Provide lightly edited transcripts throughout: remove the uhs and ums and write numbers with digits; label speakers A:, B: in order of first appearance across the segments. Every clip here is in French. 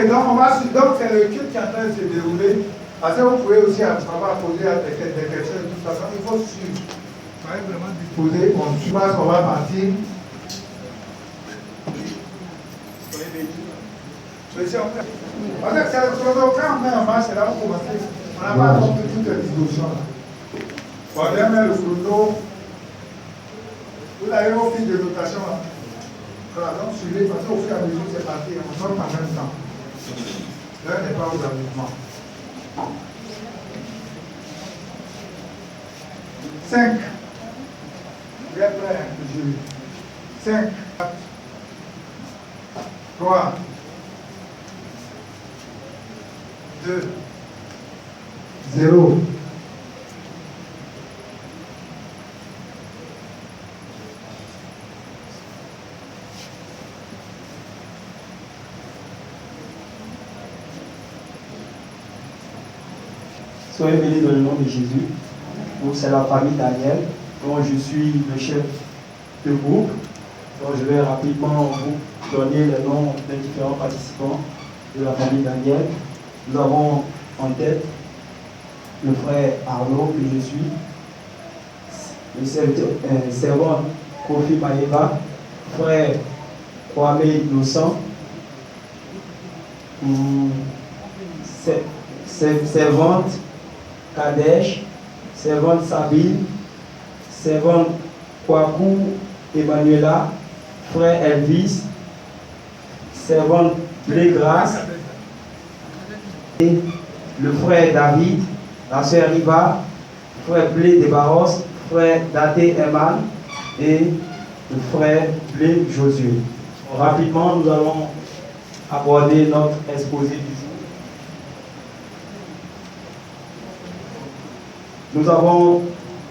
A: donc c'est le culte qui est en train de se dérouler. Parce que vous pouvez aussi avoir posé des questions de toute façon. Il faut suivre. Vraiment disposer. On suit pas, on va partir. Parce que c'est le chrono, quand on met en marche, c'est là où on commence. On n'a pas compris toutes les dispositions. On va mettre le chrono. Vous avez vos fiches de notation. Voilà, donc suivez, parce qu'au fur et à mesure, c'est parti. On sort en même temps. L'heure n'est pas aux amusements. 5. Vous êtes prêts, monsieur? 5, 4, 3, 2, 0.
B: Soyez bénis dans le nom de Jésus. C'est la famille Daniel, dont je suis le chef de groupe. Donc je vais rapidement vous donner les noms des différents participants de la famille Daniel. Nous avons en tête le frère Arnaud, que je suis, le servant Kofi Maeva, frère Kwame Innocent, servante Kadesh, servante Sabine, servante Kwaku Emmanuela, frère Elvis, servante Blé-Grâce, et le frère David, la sœur Riva, frère Blé de Barros, frère Daté Eman et le frère Blé Josué. Rapidement, nous allons aborder notre exposé du jour. Nous avons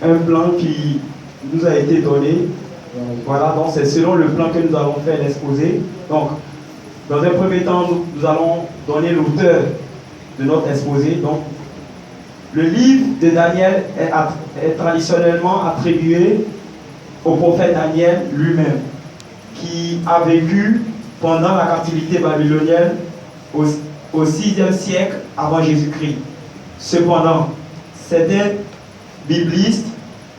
B: un plan qui nous a été donné. Voilà, donc c'est selon le plan que nous allons faire l'exposé. Donc, dans un premier temps, nous allons donner l'auteur de notre exposé. Donc, le livre de Daniel est traditionnellement attribué au prophète Daniel lui-même, qui a vécu pendant la captivité babylonienne au 6e siècle avant Jésus-Christ. Cependant, certains biblistes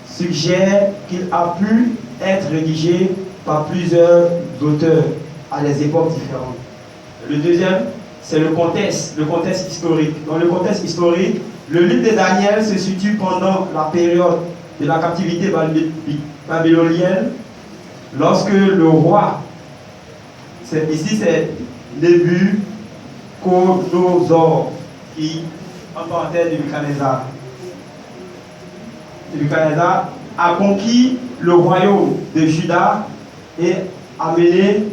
B: suggèrent qu'il a pu être rédigé par plusieurs auteurs à des époques différentes. Le deuxième, c'est le contexte historique. Dans le contexte historique, le livre de Daniel se situe pendant la période de la captivité babylonienne, lorsque le roi, ici c'est Nebuchadnezzar, qui, en parenthèse, Nebuchadnezzar a conquis le royaume de Juda et emmené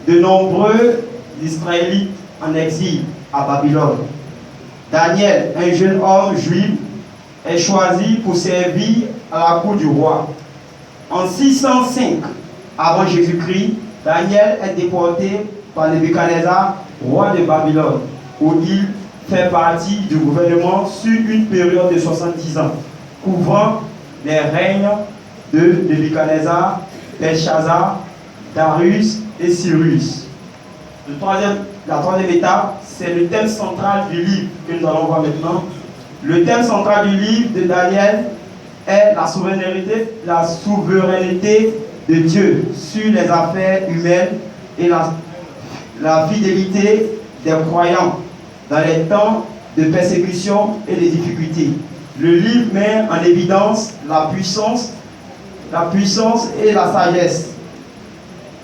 B: de nombreux Israélites en exil à Babylone. Daniel, un jeune homme juif, est choisi pour servir à la cour du roi. En 605 avant Jésus-Christ, Daniel est déporté par Nebuchadnezzar, roi de Babylone, où il fait partie du gouvernement sur une période de 70 ans, couvrant les règnes de Nebuchadnezzar, Belshazzar, Darius et Cyrus. La troisième étape, c'est le thème central du livre que nous allons voir maintenant. Le thème central du livre de Daniel est la souveraineté de Dieu sur les affaires humaines et la fidélité des croyants dans les temps de persécution et de difficultés. Le livre met en évidence la puissance et la sagesse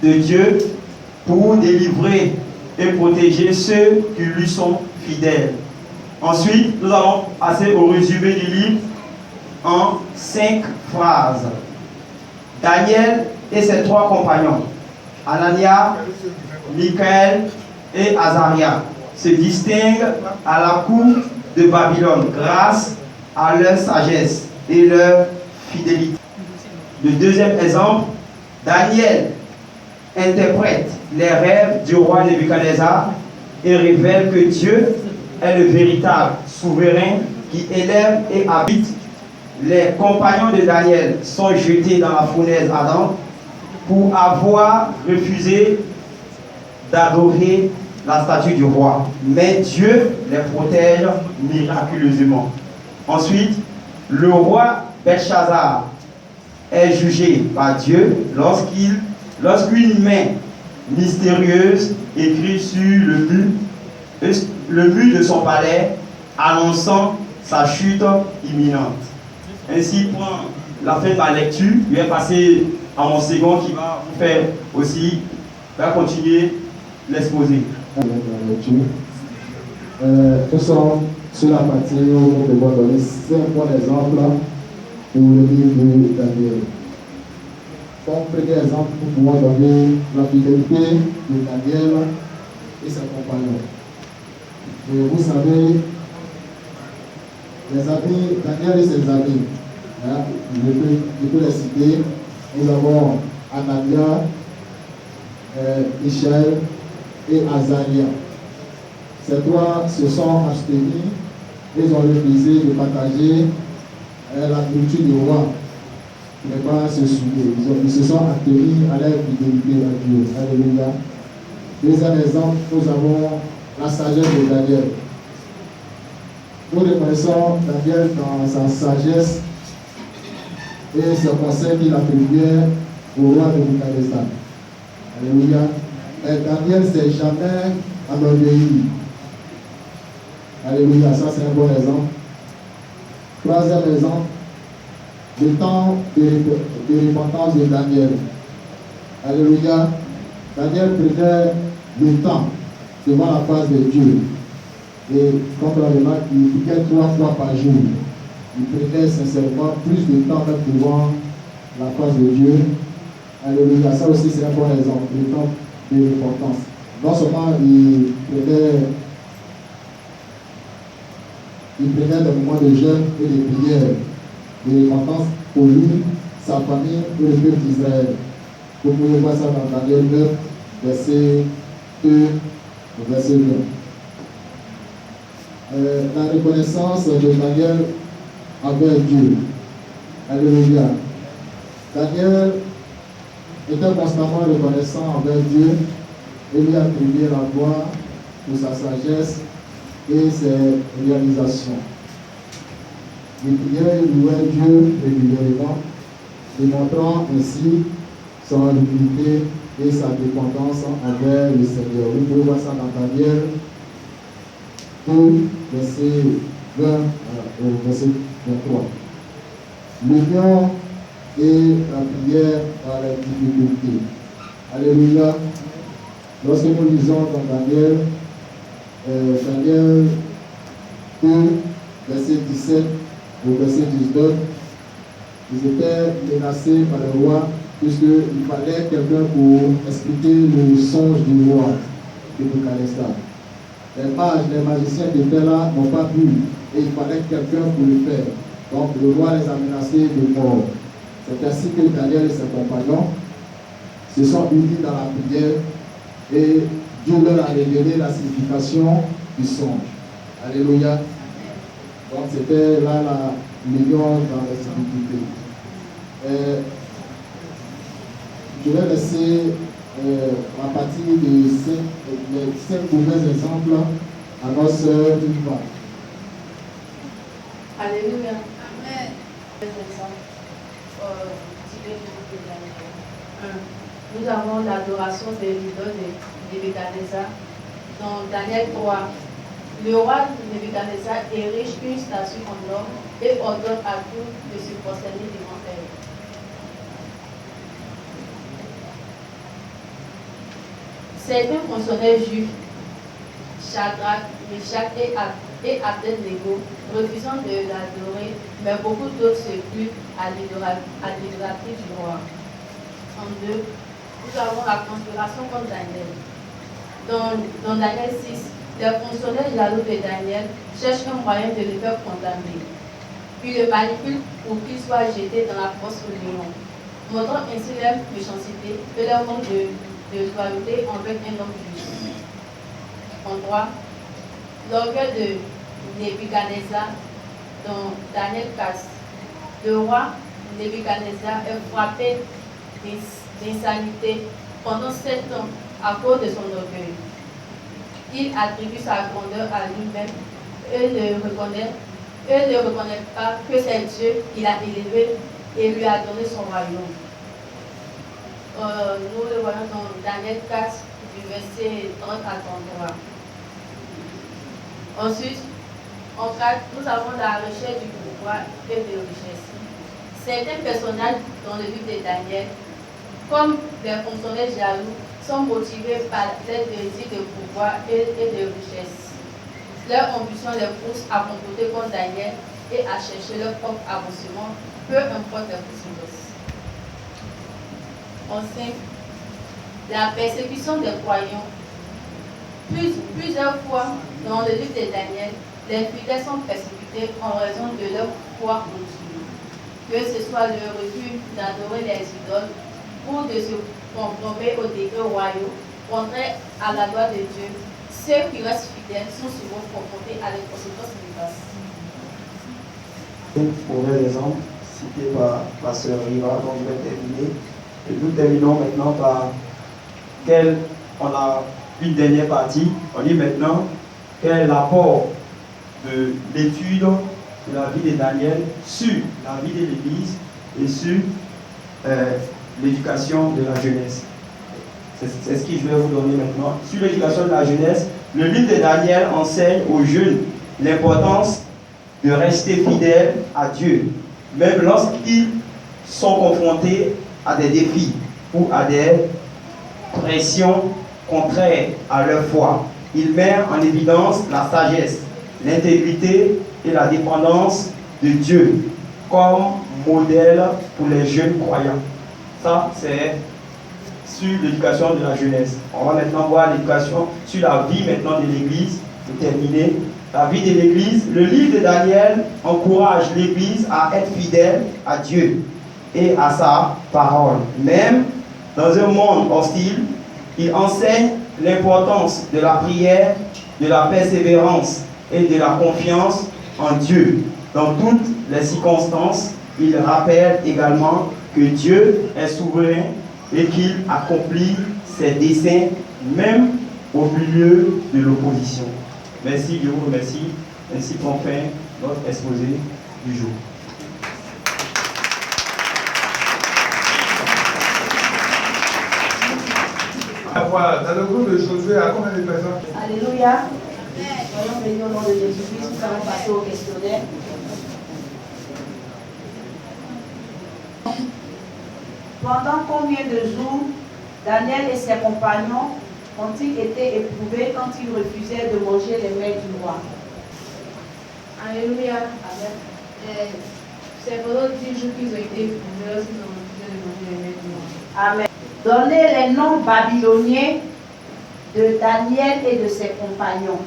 B: de Dieu pour délivrer et protéger ceux qui lui sont fidèles. Ensuite, nous allons passer au résumé du livre en 5 phrases. Daniel et ses 3 compagnons, Anania, Michaël et Azaria, se distinguent à la cour de Babylone grâce à leur sagesse et leur fidélité. Le deuxième exemple, Daniel interprète les rêves du roi Nebuchadnezzar et révèle que Dieu est le véritable souverain qui élève et habite. Les compagnons de Daniel sont jetés dans la fournaise ardente pour avoir refusé d'adorer la statue du roi. Mais Dieu les protège miraculeusement. Ensuite, le roi Belshazzar est jugé par Dieu lorsqu'une main mystérieuse écrit sur le mur de son palais, annonçant sa chute imminente. Ainsi, pour la fin de ma lecture, je vais passer à mon second qui va vous faire aussi, va continuer l'exposé.
C: Nous sommes sur la partie où nous devons donner 5 bons exemples pour le livre de Daniel. Comme premier exemple, nous pouvons donner la fidélité de Daniel et ses compagnons. Et vous savez, les amis, Daniel et ses amis, hein, je peux les citer. Nous avons Anania, Michel et Azaria. Ces trois se sont abstenus, ils ont refusé de partager la nourriture du roi, qui n'est pas se souiller. Ils se sont attenus à leur fidélité à Dieu. Alléluia. Deuxième exemple, nous avons la sagesse de Daniel. Nous reconnaissons Daniel dans sa sagesse et ce conseil qu'il attribuait au roi de Nebuchadnezzar. Alléluia. Mais Daniel ne s'est jamais enorgueilli. Alléluia, ça c'est un bon exemple. Troisième exemple, le temps de repentance de Daniel. Alléluia. Daniel prenait le temps devant la face de Dieu. Et comme on remarque, il priait 3 fois par jour. Il prenait sincèrement plus de temps même devant la face de Dieu. Alléluia. Ça aussi c'est un bon exemple, le temps de repentance. Non seulement il prenait des moments de jeûne et de prière, de repentance pour lui, sa famille et le peuple d'Israël. Vous pouvez voir ça dans Daniel 9, verset 2 au verset 2. La reconnaissance de Daniel envers Dieu. Alléluia. Daniel était constamment reconnaissant envers Dieu et lui attribuait la gloire pour sa sagesse et ses réalisations. Il priait et louait Dieu régulièrement, démontrant ainsi son humilité et sa dépendance envers le Seigneur. Vous pouvez voir ça dans Daniel 2, verset 20 au verset 23. L'union et la prière dans les difficultés. Alléluia. Lorsque nous lisons dans Daniel 2, verset 17 au verset 19, ils étaient menacés par le roi, puisqu'il fallait quelqu'un pour expliquer le songe du roi de Nebuchadnezzar. Les mages, les magiciens qui étaient là n'ont pas pu, et il fallait quelqu'un pour le faire. Donc le roi les a menacés de mort. C'est ainsi que Daniel et ses compagnons se sont unis dans la prière et Dieu leur a révélé la signification du songe. Alléluia. Donc c'était là l'union dans la difficulté. Je vais laisser à partir des 5 mauvais exemples à notre sœur Diva.
D: Alléluia. Amen. Nous avons l'adoration de l'idole de Nebuchadnezzar. Dans Daniel 3, le roi Nebuchadnezzar érige une statue en or et ordonne à tous de se prosterner devant elle. Certains fonctionnaires juifs, Shadrach, Meshach et Abednego, refusant de l'adorer, mais beaucoup d'autres se plient à l'idolâtrie du roi. En 2, nous avons la conspiration contre Daniel. Dans Daniel 6, les fonctionnaires jaloux de Daniel cherchent un moyen de le faire condamner. Puis le manipulent pour qu'il soit jeté dans la fosse au lion, montrant ainsi leur méchanceté et leur manque de loyauté envers un homme juste. En 3, l'orgueil de Nebuchadnezzar dans Daniel 4. Le roi Nebuchadnezzar est frappé d'insanité pendant 7 ans à cause de son orgueil. Il attribue sa grandeur à lui-même et ne reconnaît pas que c'est Dieu qui l'a élevé et lui a donné son royaume. Nous le voyons dans Daniel 4, du verset 30 à 33. Ensuite, en 4, nous avons la recherche du pouvoir et de la richesse. Certains personnages dans le livre de Daniel, comme des fonctionnaires jaloux, sont motivés par leur désir de pouvoir et de richesse. Leur ambition les pousse à comploter contre Daniel et à chercher leur propre avancement, peu importe les conséquences. Ensuite, la persécution des croyants. Plusieurs fois dans le livre de Daniel, les fidèles sont persécutés en raison de leur foi en Dieu. Que ce soit le refus d'adorer les idoles ou de se conformer aux décrets royaux contraires à la loi de Dieu, ceux qui restent fidèles sont souvent confrontés à des conséquences néfastes.
B: Mauvais exemple cité par Pasteur Riva, dont je vais terminer. Et nous terminons maintenant par on a une dernière partie. On dit maintenant quel est l'apport de l'étude de la vie de Daniel sur la vie de l'Église et sur l'éducation de la jeunesse. C'est ce que je vais vous donner maintenant. Sur l'éducation de la jeunesse, le livre de Daniel enseigne aux jeunes l'importance de rester fidèles à Dieu, même lorsqu'ils sont confrontés à des défis ou à des pressions contraires à leur foi. Il met en évidence la sagesse, l'intégrité et la dépendance de Dieu comme modèle pour les jeunes croyants. Ça, c'est sur l'éducation de la jeunesse. On va maintenant voir l'éducation sur la vie maintenant de l'Église. Pour terminer, la vie de l'Église. Le livre de Daniel encourage l'Église à être fidèle à Dieu et à sa parole. Même dans un monde hostile, il enseigne l'importance de la prière, de la persévérance et de la confiance en Dieu. Dans toutes les circonstances, il rappelle également que Dieu est souverain et qu'il accomplit ses desseins même au milieu de l'opposition. Merci, je vous remercie. Ainsi qu'on fait notre exposé du jour.
A: Voilà, dans le groupe de Josué, à combien de personnes?
E: Alléluia. Soyons bénis au nom de Jésus-Christ. Nous allons passer au questionnaire. Pendant combien de jours Daniel et ses compagnons ont-ils été éprouvés quand ils refusaient de manger les mets du roi?
D: Alléluia. Amen. C'est pendant 10 jours qu'ils ont été éprouvés lorsqu'ils ont refusé de manger les mets du roi.
E: Amen. Donnez les noms babyloniens de Daniel et de ses compagnons.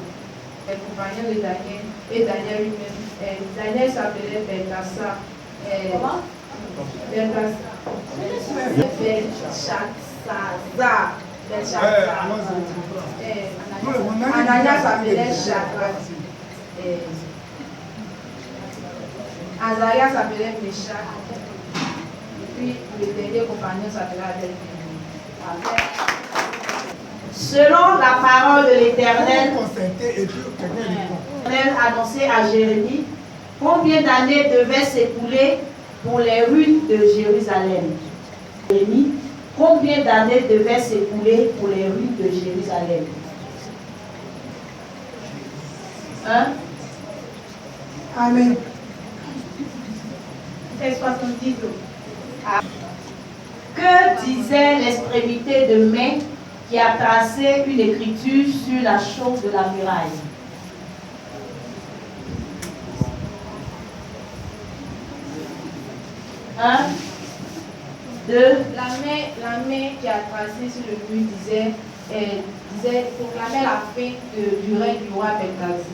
D: Les compagnons de Daniel et Daniel lui-même. Daniel s'appelait Belgassar.
E: Comment?
D: Belgassar. Anania s'appelait Shadrach. Azaria s'appelait Meshach. Et puis le dernier compagnon s'appelait Abednego.
E: Selon la parole de l'Éternel, annoncée à Jérémie, combien d'années devaient s'écouler pour les ruines de Jérusalem? Jérémie, combien d'années devaient s'écouler pour les ruines de Jérusalem?
F: Amen.
E: C'est 70 ans. Que disait l'extrémité de main qui a tracé une écriture sur la chaume de la muraille? Un, deux.
D: La main qui a tracé sur le mur disait proclamer la fin du règne du roi Belgazar.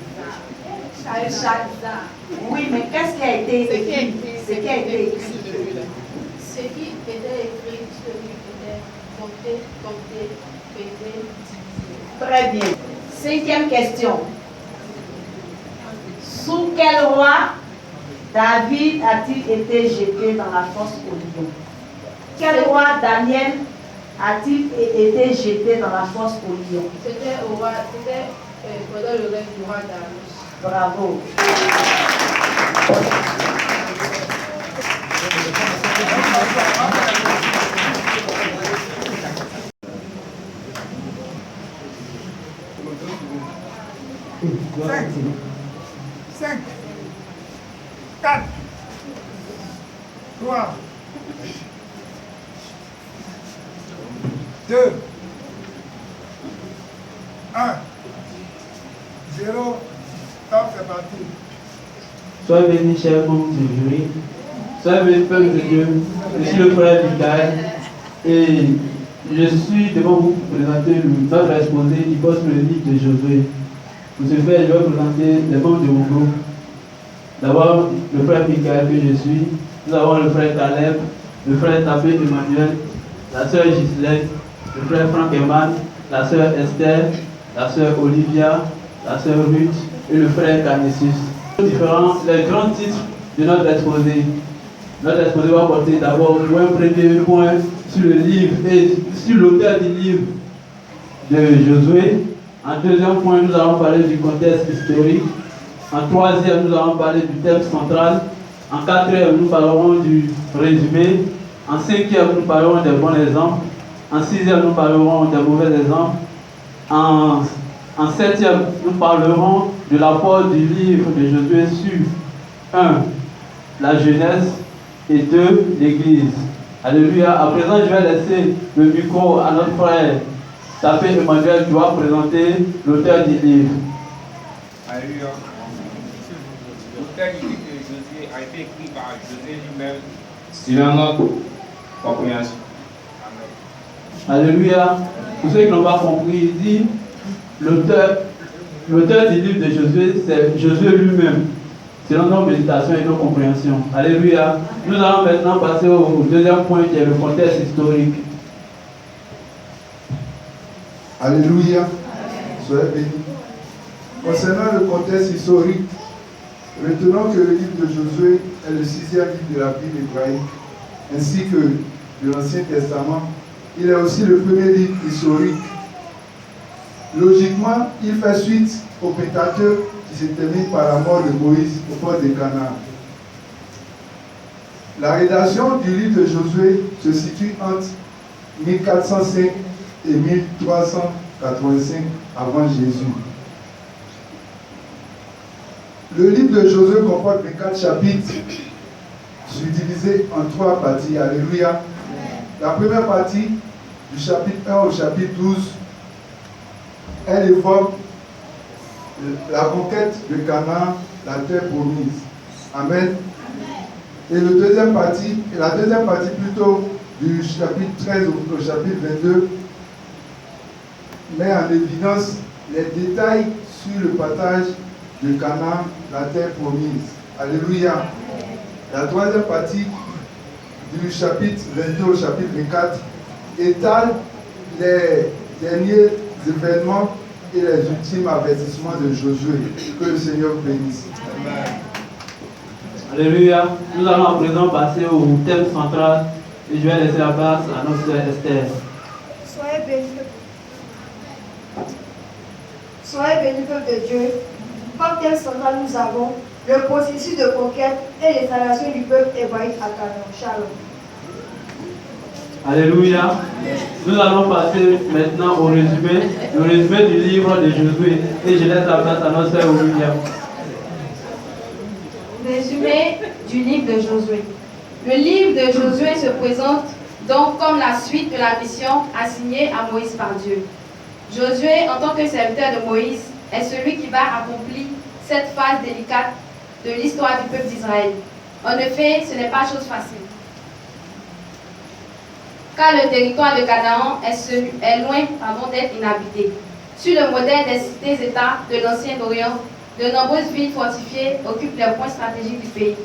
E: Oui, mais qu'est-ce qui a été écrit? Ce qui a été écrit.
D: Ce qui était écrit, ce qui était compté, pété, divisé.
E: Très bien. Cinquième question. Sous quel roi David a-t-il été jeté dans la fosse au lion? Quel roi Daniel a-t-il été jeté dans la fosse au lion?
D: C'était pendant le règne du roi Darius.
E: Bravo.
A: Cinq, 4, 3, 2, 1, 0, top, c'est parti.
G: Soyez bénis, chers membres du jury. Soyez bénis, peuple de Dieu. Je suis le frère Michael et je suis devant vous pour présenter notre exposé qui porte le livre de Josué. Pour ce faire, je vais présenter les membres de mon groupe. D'abord, le frère Michael que je suis. Nous avons le frère Caleb, le frère Tapé Emmanuel, la sœur Ghislaine, le frère Franck Eman, la sœur Esther, la sœur Olivia, la sœur Ruth et le frère Canisius. Les grands titres de notre exposé. Notre exposé va porter d'abord pour un premier point sur le livre et sur l'auteur du livre de Josué. En deuxième point, nous allons parler du contexte historique. En troisième, nous allons parler du thème central. En quatrième, nous parlerons du résumé. En cinquième, nous parlerons des bons exemples. En sixième, nous parlerons des mauvais exemples. En septième, nous parlerons de l'apport du livre de Josué sur 1. La jeunesse et 2. l'Église. Alléluia. À présent, je vais laisser le micro à notre frère Tapé Emmanuel qui va présenter l'auteur du livre.
H: Alléluia. L'auteur du livre de Josué a été écrit par Josué lui-même selon notre compréhension. Amen.
G: Alléluia. Pour ceux qui n'ont pas compris, il dit l'auteur du livre de Josué, c'est Josué lui-même, selon nos méditations et nos compréhensions. Alléluia. Nous allons maintenant passer au deuxième point qui est le contexte historique.
A: Alléluia. Soyez bénis. Concernant le contexte historique, retenons que le livre de Josué est le 6e livre de la Bible hébraïque, ainsi que de l'Ancien Testament. Il est aussi le premier livre historique. Logiquement, il fait suite au Pentateuque qui se termine par la mort de Moïse au port de Canaan. La rédaction du livre de Josué se situe entre 1405 et 1385 avant Jésus. Le livre de Josué comporte 24 chapitres subdivisés en 3 parties. Alléluia. La première partie, du chapitre 1 au chapitre 12, elle évoque la conquête de Canaan, la terre promise. Amen. Et la deuxième partie plutôt, du chapitre 13 au chapitre 22, met en évidence les détails sur le partage de Canaan, la terre promise. Alléluia. La troisième partie du chapitre 22 au chapitre 24 étale les derniers événements et les ultimes avertissements de Josué. Que le Seigneur bénisse. Amen.
G: Alléluia. Nous allons à présent passer au thème central et je vais laisser la place à notre sœur Esther.
F: Soyez bénis. Soyez bénis, peuple de Dieu. Comme thème central, nous avons le processus de conquête et l'installation du peuple hébraïque à Canaan. Shalom.
G: Alléluia. Nous allons passer maintenant au résumé, le résumé du livre de Josué. Et je laisse la place à notre sœur Olivia.
D: Résumé du livre de Josué. Le livre de Josué se présente donc comme la suite de la mission assignée à Moïse par Dieu. Josué, en tant que serviteur de Moïse, est celui qui va accomplir cette phase délicate de l'histoire du peuple d'Israël. En effet, ce n'est pas chose facile. Car le territoire de Canaan est loin d'être inhabité. Sur le modèle des cités-États de l'Ancien Orient, de nombreuses villes fortifiées occupent les points stratégiques du pays.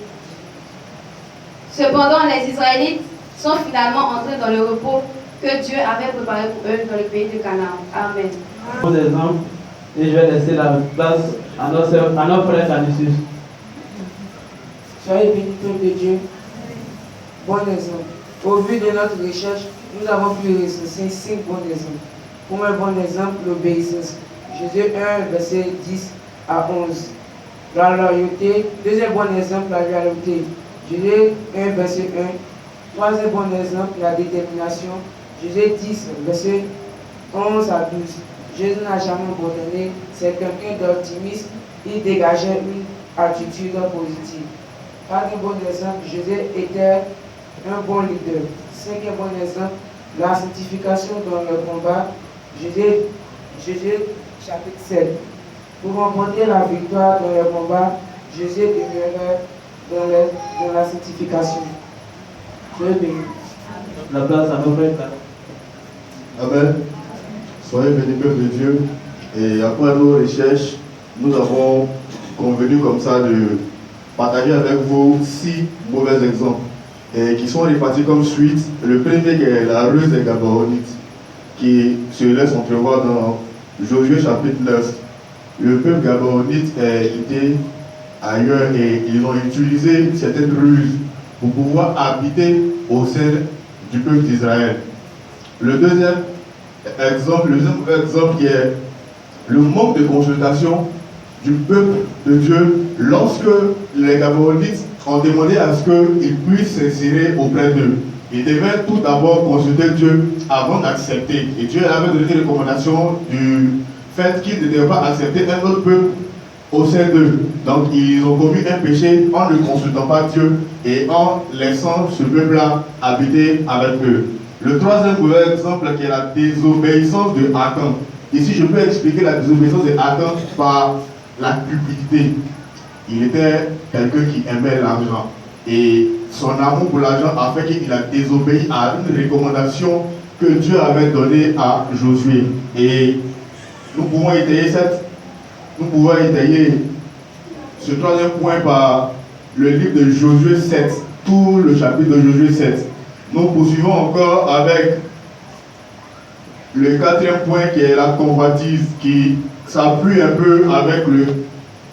D: Cependant, les Israélites sont finalement entrés dans le repos que Dieu avait préparé pour eux dans le pays de Canaan. Amen.
G: Bon exemple, et je vais laisser la place à notre frère Canisius.
I: Soyez bénis, peuple de Dieu. Bon exemple. Au vu de notre recherche, nous avons pu recenser 5 bons exemples. Premier bon exemple, l'obéissance. Jésus 1, verset 10 à 11. La loyauté. Deuxième bon exemple, la loyauté. Jésus 1, verset 1. Troisième bon exemple, la détermination. Jésus 10, verset 11 à 12. Jésus n'a jamais abandonné. C'est quelqu'un d'optimiste. Il dégageait une attitude positive. Quatrième bon exemple, Jésus était un bon leader. Cinquième bon exemple, la sanctification dans le combat. Jésus chapitre 7. Pour remporter la victoire dans le combat, Jésus demeurait dans la sanctification. Dieu béni.
G: La place à nos frères.
J: Amen. Soyez bénis, peuple de Dieu. Et après nos recherches, nous avons convenu comme ça de partager avec vous 6 mauvais exemples et qui sont répartis comme suite. Le premier qui est la ruse des Gabaonites, qui se laisse entrevoir dans Josué chapitre 9. Le peuple Gabaonite était ailleurs et ils ont utilisé certaines ruses pour pouvoir habiter au sein du peuple d'Israël. Le deuxième exemple qui est le manque de consultation du peuple de Dieu lorsque les Gabaonites ont demandé à ce qu'ils puissent s'insérer auprès d'eux. Ils devaient tout d'abord consulter Dieu avant d'accepter. Et Dieu avait donné des recommandations du fait qu'ils ne devaient pas accepter un autre peuple au sein d'eux. Donc ils ont commis un péché en ne consultant pas Dieu et en laissant ce peuple-là habiter avec eux. Le troisième mauvais exemple qui est la désobéissance de Achan. Ici je peux expliquer la désobéissance de Achan par la cupidité. Il était quelqu'un qui aimait l'argent et son amour pour l'argent a fait qu'il a désobéi à une recommandation que Dieu avait donnée à Josué. Et nous pouvons étayer ce troisième point par le livre de Josué 7, tout le chapitre de Josué 7. Nous poursuivons encore avec le quatrième point qui est la convoitise, qui s'appuie un peu avec le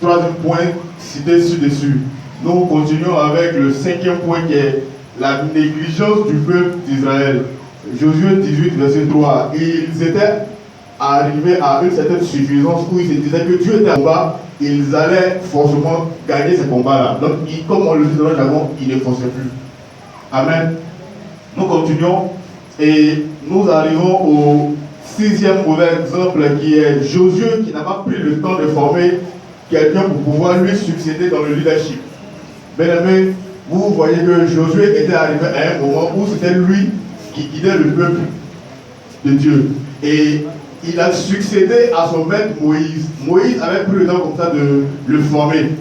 J: troisième point cité ci-dessus. Nous continuons avec le cinquième point qui est la négligence du peuple d'Israël. Josué 18, verset 3. Ils étaient arrivés à une certaine suffisance où ils se disaient que Dieu était en combat, ils allaient forcément gagner ces combats-là. Donc, comme on le dit dans le jargon, ils ne forçaient plus. Amen. Nous continuons et nous arrivons au sixième mauvais exemple qui est Josué qui n'a pas pris le temps de former quelqu'un pour pouvoir lui succéder dans le leadership. Bien aimé, vous voyez que Josué était arrivé à un moment où c'était lui qui guidait le peuple de Dieu. Et il a succédé à son maître Moïse. Moïse avait pris le temps comme ça de le former.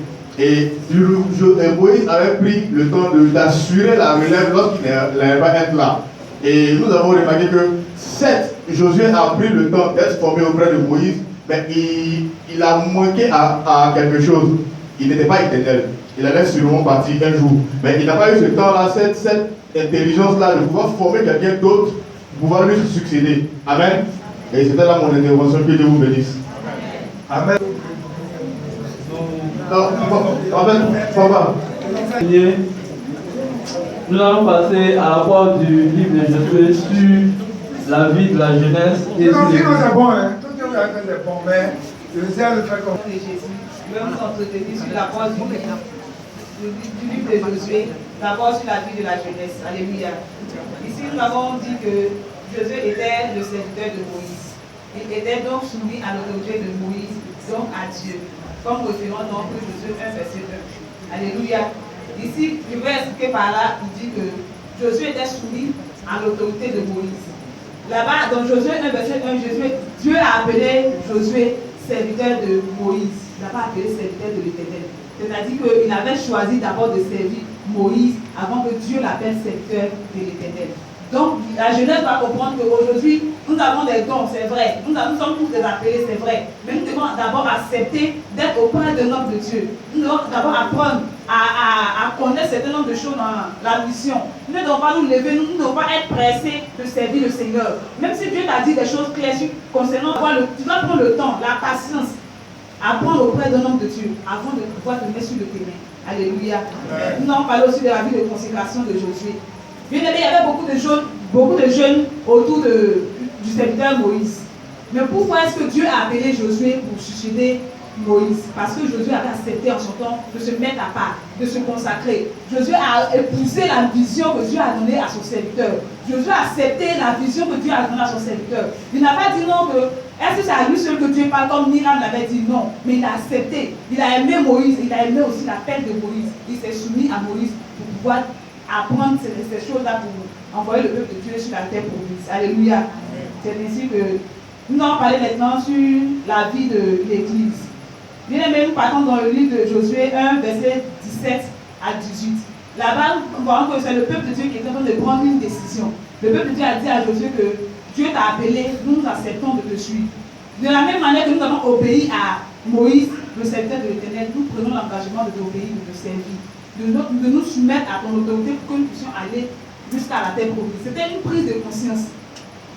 J: Et Moïse avait pris le temps d'assurer la relève lorsqu'il n'allait pas être là. Et nous avons remarqué que certes, Josué a pris le temps d'être formé auprès de Moïse, mais il a manqué à quelque chose. Il n'était pas éternel. Il allait sûrement partir un jour. Mais il n'a pas eu ce temps-là, cette intelligence-là de pouvoir former quelqu'un d'autre pour pouvoir lui succéder. Amen. Et c'était là mon intervention. Que Dieu vous bénisse. Amen.
G: Nous allons passer à la part du livre de Josué sur la vie de la jeunesse et sur les...
A: C'est bon, hein. Tout le monde est bon, mais je sais le faire comme
E: Jésus. Nous allons nous entretenir sur la part du livre de Josué, d'abord sur la vie de la jeunesse. Alléluia. Ici, nous avons dit que Josué était le serviteur de Moïse. Il était donc soumis à l'autorité de Moïse, donc à Dieu. Comme référons donc Josué 1, verset 1. Alléluia. Ici, je vais expliquer par là, il dit que Josué était soumis à l'autorité de Moïse. Là-bas, dans Josué 1, verset 1, Dieu a appelé Josué serviteur de Moïse. Il n'a pas appelé serviteur de l'Éternel. C'est-à-dire qu'il avait choisi d'abord de servir Moïse avant que Dieu l'appelle serviteur de l'Éternel. Donc, la jeunesse va comprendre qu'aujourd'hui, nous avons des dons, c'est vrai. Nous sommes tous des appelés, c'est vrai. Mais nous devons d'abord accepter d'être auprès de l'homme de Dieu. Nous devons d'abord apprendre à connaître certain nombre de choses dans la mission. Nous ne devons pas nous lever, nous ne devons pas être pressés de servir le Seigneur. Même si Dieu t'a dit des choses claires concernant toi, tu dois prendre le temps, la patience, apprendre auprès d'un homme de Dieu avant de pouvoir te mettre sur le terrain. Alléluia. Nous avons parlé aussi de la vie de consécration de Josué. Bien aimé, il y avait beaucoup de jeunes autour du serviteur Moïse. Mais pourquoi est-ce que Dieu a appelé Josué pour susciter Moïse? Parce que Josué avait accepté en son temps de se mettre à part, de se consacrer. Josué a épousé la vision que Dieu a donnée à son serviteur. Josué a accepté la vision que Dieu a donnée à son serviteur. Il n'a pas dit non que, est-ce que c'est à lui seul que Dieu parle comme Myriam l'avait dit? Non, mais il a accepté. Il a aimé Moïse, il a aimé aussi l'appel de Moïse. Il s'est soumis à Moïse pour pouvoir apprendre ces choses-là pour envoyer le peuple de Dieu sur la terre promise. Alléluia. C'est ainsi que nous allons parler maintenant sur la vie de l'Église. Bien aimé, nous partons dans le livre de Josué 1, verset 17 à 18. Là-bas, nous voyons que c'est le peuple de Dieu qui est en train de prendre une décision. Le peuple de Dieu a dit à Josué que Dieu t'a appelé, nous acceptons de te suivre. De la même manière que nous avons obéi à Moïse, le serviteur de l'Éternel, nous prenons l'engagement de t'obéir, de te servir, de nous soumettre à ton autorité pour que nous puissions aller jusqu'à la terre promise. C'était une prise de conscience.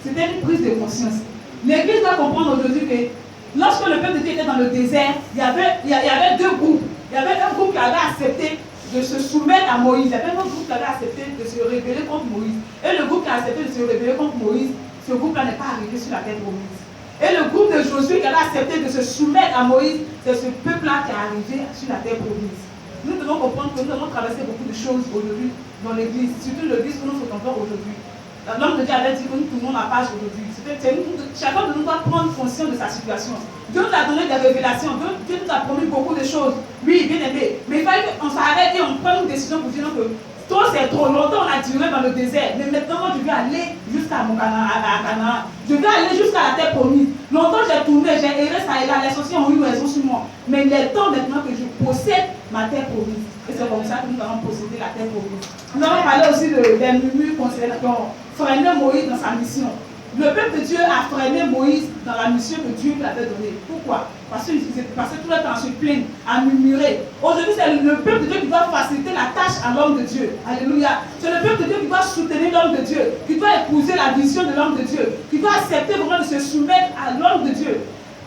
E: C'était une prise de conscience. L'Église doit comprendre aujourd'hui que lorsque le peuple de Dieu était dans le désert, il y avait deux groupes. Il y avait un groupe qui avait accepté de se soumettre à Moïse. Il y avait un autre groupe qui avait accepté de se rebeller contre Moïse. Et le groupe qui a accepté de se rebeller contre Moïse, ce groupe-là n'est pas arrivé sur la terre promise. Et le groupe de Josué qui avait accepté de se soumettre à Moïse, c'est ce peuple-là qui est arrivé sur la terre promise. Nous devons comprendre que nous avons traversé beaucoup de choses aujourd'hui dans l'Église, surtout l'Église que nous fréquentons aujourd'hui. L'homme de Dieu avait dit que nous tournons la page aujourd'hui. Chacun de nous doit prendre conscience de sa situation. Dieu nous a donné des révélations. Dieu nous a promis beaucoup de choses. Oui, bien aimé. Mais il fallait qu'on s'arrête et on prenne une décision pour dire que toi, c'est trop longtemps, on a duré dans le désert. Mais maintenant, je vais aller jusqu'à Canaan. Je vais aller jusqu'à la terre promise. Longtemps, j'ai tourné, j'ai erré ça et là. Les sorciers ont eu raison sur moi. Mais il est temps maintenant que je possède ma terre promise. Et c'est comme ça que nous allons posséder la terre promise. Nous allons parler aussi des murmures concernant freiner Moïse dans sa mission. Le peuple de Dieu a freiné Moïse dans la mission que Dieu lui avait donnée. Pourquoi? Parce que tout le temps se plaignent, à murmurer. Aujourd'hui, c'est le peuple de Dieu qui doit faciliter la tâche à l'homme de Dieu. Alléluia. C'est le peuple de Dieu qui doit soutenir l'homme de Dieu, qui doit épouser la vision de l'homme de Dieu, qui doit accepter vraiment de se soumettre à l'homme de Dieu.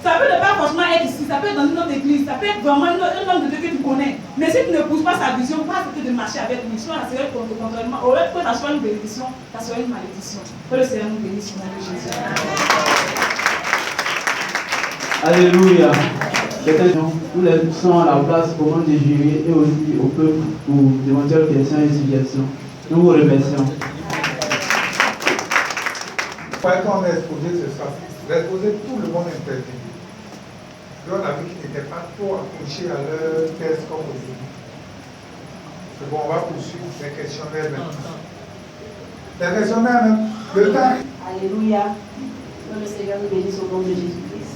E: Ça peut ne pas forcément être ici, ça peut être dans une autre église, ça peut être vraiment un homme de Dieu que tu connais. Mais si tu n'épouses pas sa vision, pas accepter de marcher avec lui, sinon ça serait contrairement. Au lieu que ça soit une bénédiction, ça serait une malédiction. Que le Seigneur nous bénisse au nom de Jésus.
G: Alléluia. Nous les sommes à la place au nom de Jésus et aussi au peuple pour d'éventuelles questions et suggestions. Nous vous remercions.
A: Quand on a exposé ce soir, on a exposé tout le monde intervenu. On a vu qu'ils n'étaient pas trop accrochés à leur thèse comme aujourd'hui. C'est bon, on va poursuivre les questionnaires maintenant. Les questionnaires, le temps.
E: Alléluia. Que le Seigneur nous bénisse au nom de Jésus-Christ.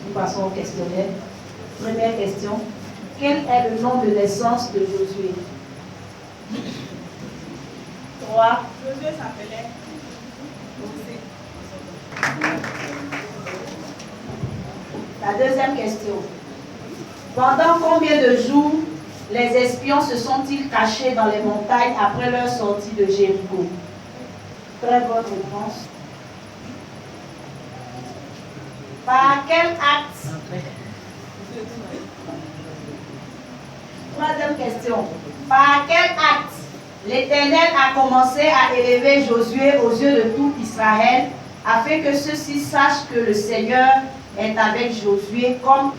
E: Nous passons au questionnaire. Première question. Quel est le nom de naissance de Josué? 3. Josué s'appelait José. La deuxième question. Pendant combien de jours les espions se sont-ils cachés dans les montagnes après leur sortie de Jéricho? Très bonne réponse. Par quel acte? Troisième question. Par quel acte l'Éternel a commencé à élever Josué aux yeux de tout Israël afin que ceux-ci sachent que le Seigneur est avec Josué comme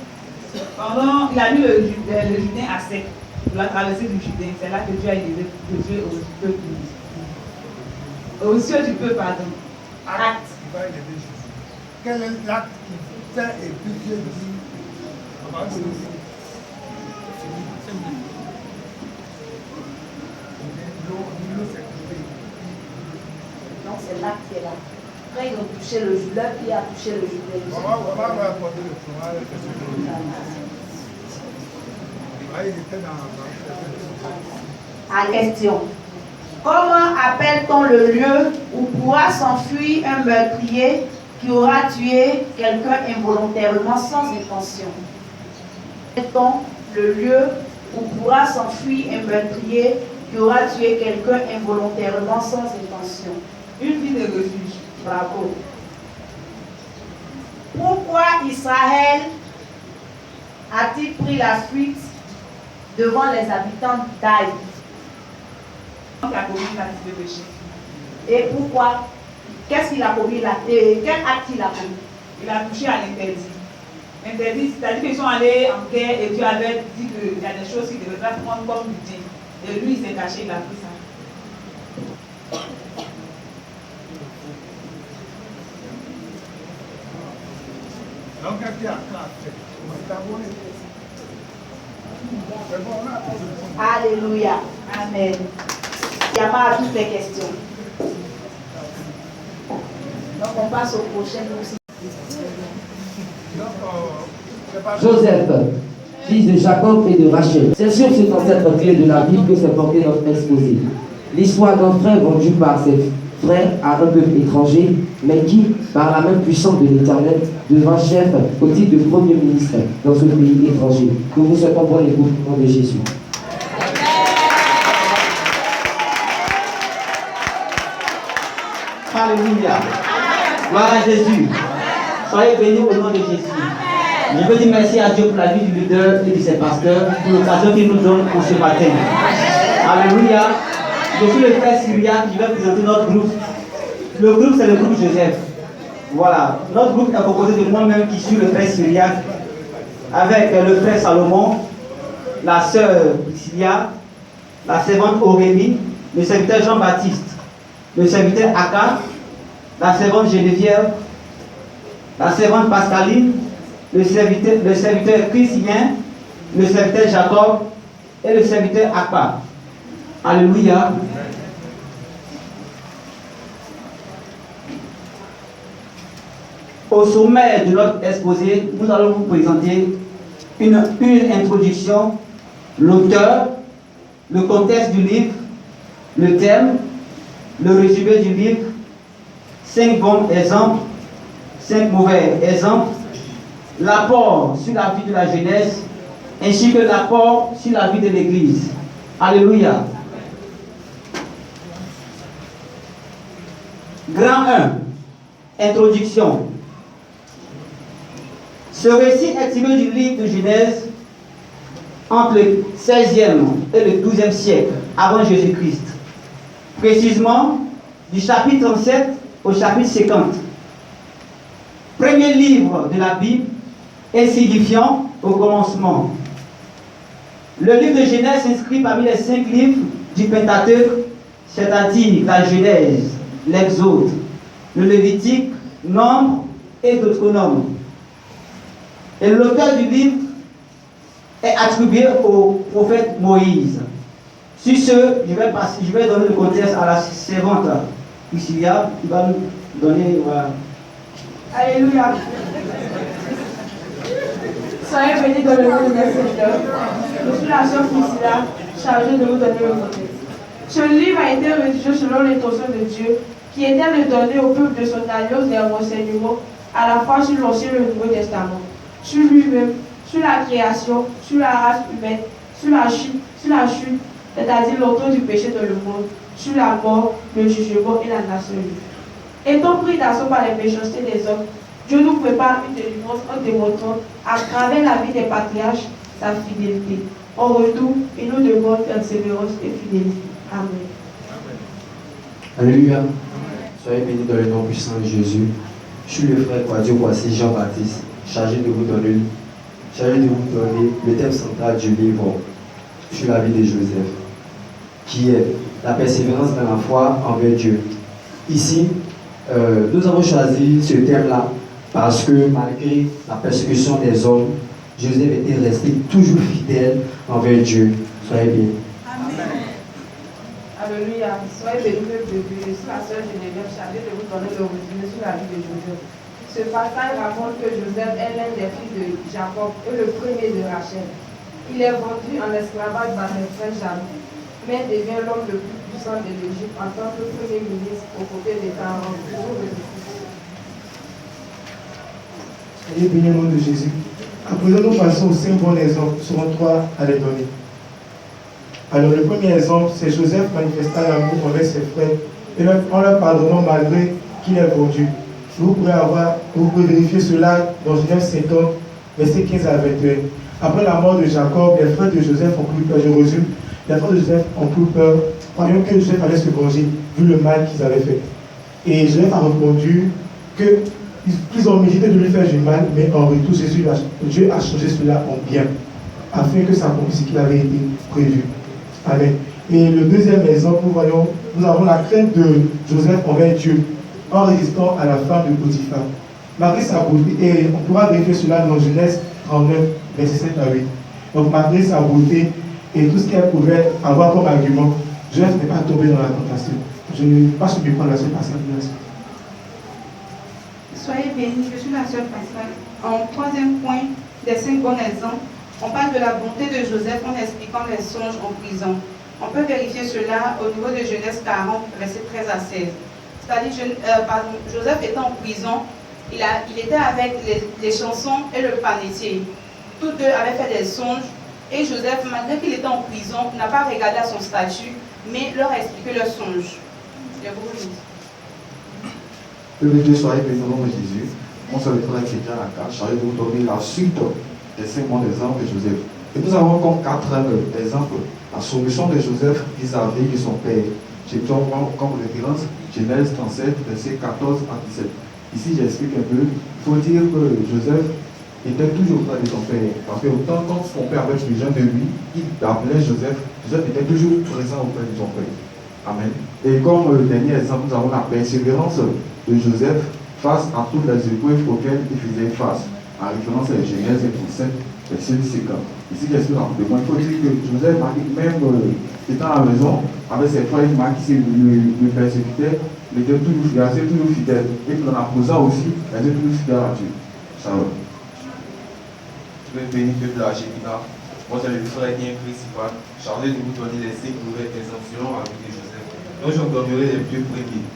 E: pendant il a mis le Jourdain à sec pour la traversée du Jourdain. C'est là que Dieu a élevé Josué aux yeux du peuple, pardon. Acte.
A: Il va élever Jésus. Quel est l'acte qui fait et puis Dieu dit
E: donc c'est l'acte qui est là. Quand ils ont touché le jour, leur pied a touché le jour.
A: On va apporter le fromage. Il était dans
E: la question. Comment appelle-t-on le lieu où pourra s'enfuir un meurtrier qui aura tué quelqu'un involontairement sans intention? Appelle-t-on le lieu où pourra s'enfuir un meurtrier qui aura tué quelqu'un involontairement sans intention? Une vie de refuge. Bravo. Pourquoi Israël a-t-il pris la fuite devant les habitants d'Aï? Et pourquoi? Qu'est-ce qu'il a commis là? Quel acte il a commis?
K: Il a touché à l'interdit. Interdit, c'est-à-dire qu'ils sont allés en guerre et Dieu avait dit qu'il y a des choses qu'il ne devait pas prendre comme butin. Et lui, il s'est caché, il a pris ça.
E: Alléluia. Amen. Il n'y a pas à toutes les questions. Donc on passe au prochain aussi.
L: Joseph, fils de Jacob et de Rachel. C'est sur cet ancêtre clé de la Bible que s'est porté notre exposé. L'histoire d'un frère vendu par ses frères à un peuple étranger, mais qui, par la main puissante de l'Éternel, devint chef au titre de premier ministre dans ce pays étranger. Que vous souhaitons bonne écoute au nom de Jésus.
B: Alléluia. Gloire à Jésus. Soyez bénis au nom de Jésus. Je veux dire merci à Dieu pour la vie du leader et de ses pasteurs, pour l'occasion qu'il nous donne pour ce matin. Alléluia. Je suis le frère Syriac, je vais présenter notre groupe. Le groupe, c'est le groupe Joseph. Voilà. Notre groupe est composé de moi-même qui suis le frère Syriac, avec le frère Salomon, la sœur Priscilla, la servante Aurélie, le serviteur Jean-Baptiste, le serviteur Aka, la servante Geneviève, la servante Pascaline, le serviteur Christien, le serviteur Jacob et le serviteur Akpa. Alléluia. Au sommet de notre exposé, nous allons vous présenter une introduction, l'auteur, le contexte du livre, le thème, le résumé du livre, 5 bons exemples, 5 mauvais exemples, l'apport sur la vie de la jeunesse, ainsi que l'apport sur la vie de l'Église. Alléluia. Grand 1, introduction. Ce récit est tiré du livre de Genèse entre le 16e et le 12e siècle avant Jésus-Christ. Précisément, du chapitre 37 au chapitre 50. Premier livre de la Bible, insignifiant au commencement. Le livre de Genèse s'inscrit parmi les 5 livres du Pentateuque, c'est-à-dire la Genèse, l'Exode, le Lévitique, Nombre et Deutéronome. Et l'auteur du livre est attribué au prophète Moïse. Sur ce, je vais donner le contexte à la servante Priscilla qui va nous donner. Voilà.
M: Alléluia. Soyez bénis dans le nom de notre Seigneur. Je suis la sœur Priscilla, chargée de vous donner le contexte. Ce livre a été rédigé selon l'intention de Dieu, qui était de donner au peuple de son alliance des renseignements à la fois sur l'Ancien et le Nouveau Testament, sur lui-même, sur la création, sur la race humaine, sur la chute, c'est-à-dire l'auteur du péché dans le monde, sur la mort, le jugement et la nation juive. Étant pris d'assaut par les méchancetés des hommes, Dieu nous prépare une délivrance en démontrant, à travers la vie des patriarches, sa fidélité. En retour, il nous demande persévérance et fidélité. Amen.
N: Alléluia. Soyez bénis dans le nom puissant de Jésus. Je suis le frère Quadio Boissy Jean-Baptiste, chargé de vous donner le thème central du livre sur la vie de Joseph, qui est la persévérance dans la foi envers Dieu. Ici, nous avons choisi ce thème-là parce que malgré la persécution des hommes, Joseph était resté toujours fidèle envers Dieu. Soyez bien.
M: Alléluia. Soyez bénis, peuple de Dieu. Je suis la sœur Geneviève, chargée de vous donner le résumé sur la vie de Joseph. Ce passage raconte que Joseph est l'un des fils de Jacob et le premier de Rachel. Il est vendu en esclavage par ses frères jaloux, mais devient l'homme le plus puissant de l'Égypte en tant que premier ministre aux côtés des Pharaons.
O: Soyez bénis au nom de Jésus. À présent, nous passons aux 5 bons exemples. Nous serons 3 à les donner. Alors, le premier exemple, c'est Joseph manifesta l'amour envers ses frères et en leur pardonnant malgré qu'il est vendu. Vous pouvez vérifier cela dans Genèse 50, versets 15 à 21. Après la mort de Jacob, les frères de Joseph ont pris peur. Je résume. Les frères de Joseph ont pris peur croyant que Joseph allait se venger vu le mal qu'ils avaient fait. Et Joseph a répondu qu'ils ont médité de lui faire du mal, mais en retour, Dieu a changé cela en bien, afin que ça accomplisse ce qu'il avait été prévu. Amen. Et le deuxième exemple, nous avons la crainte de Joseph envers Dieu, en résistant à la femme de Potiphar. Malgré sa beauté, et on pourra vérifier cela dans Genèse 39, versets 7 à 8. Donc malgré sa beauté et tout ce qu'elle pouvait avoir comme argument, Joseph n'est pas tombé dans la tentation. Je ne vais pas se méprendre la seule passage.
M: Soyez bénis, je suis la sœur Pascal. En troisième point des 5 bons exemples, on parle de la bonté de Joseph en expliquant les songes en prison. On peut vérifier cela au niveau de Genèse 40, versets 13 à 16. C'est-à-dire, Joseph était en prison, il était avec les chansons et le panetier. Tous deux avaient fait des songes et Joseph, malgré qu'il était en prison, n'a pas regardé à son statut, mais leur a expliqué leurs songes. Je vous remercie.
P: Que le Dieu soit béni au nom de Jésus. Mon seul frère chrétien à 4, chargé de vous donner la suite des 5 bons exemples de Joseph. Et nous avons comme 4 exemples la solution de Joseph vis-à-vis de son père. J'ai comme référence Genèse 37, versets 14 à 17. Ici, j'explique un peu. Il faut dire que Joseph était toujours près de son père. Parce que autant quand son père avait besoin de lui, il appelait Joseph. Joseph était toujours présent auprès de son père. Amen. Et comme dernier exemple, nous avons la persévérance de Joseph face à toutes les épreuves auxquelles il faisait face. En référence à Genèse 37, verset 50. Ici, j'explique un peu. Il faut dire que Joseph, même étant à la maison, avec ses frères, qui le persécutait, il était toujours fidèle. Et dans la prison aussi, il était toujours fidèle à Dieu. Ça va. Je vais bénir Dieu de la Gémina. Moi, c'est le frère principal, chargé de vous donner les 5 nouvelles exemples selon la vie de Joseph. Donc, j'en donnerai les 2 premiers.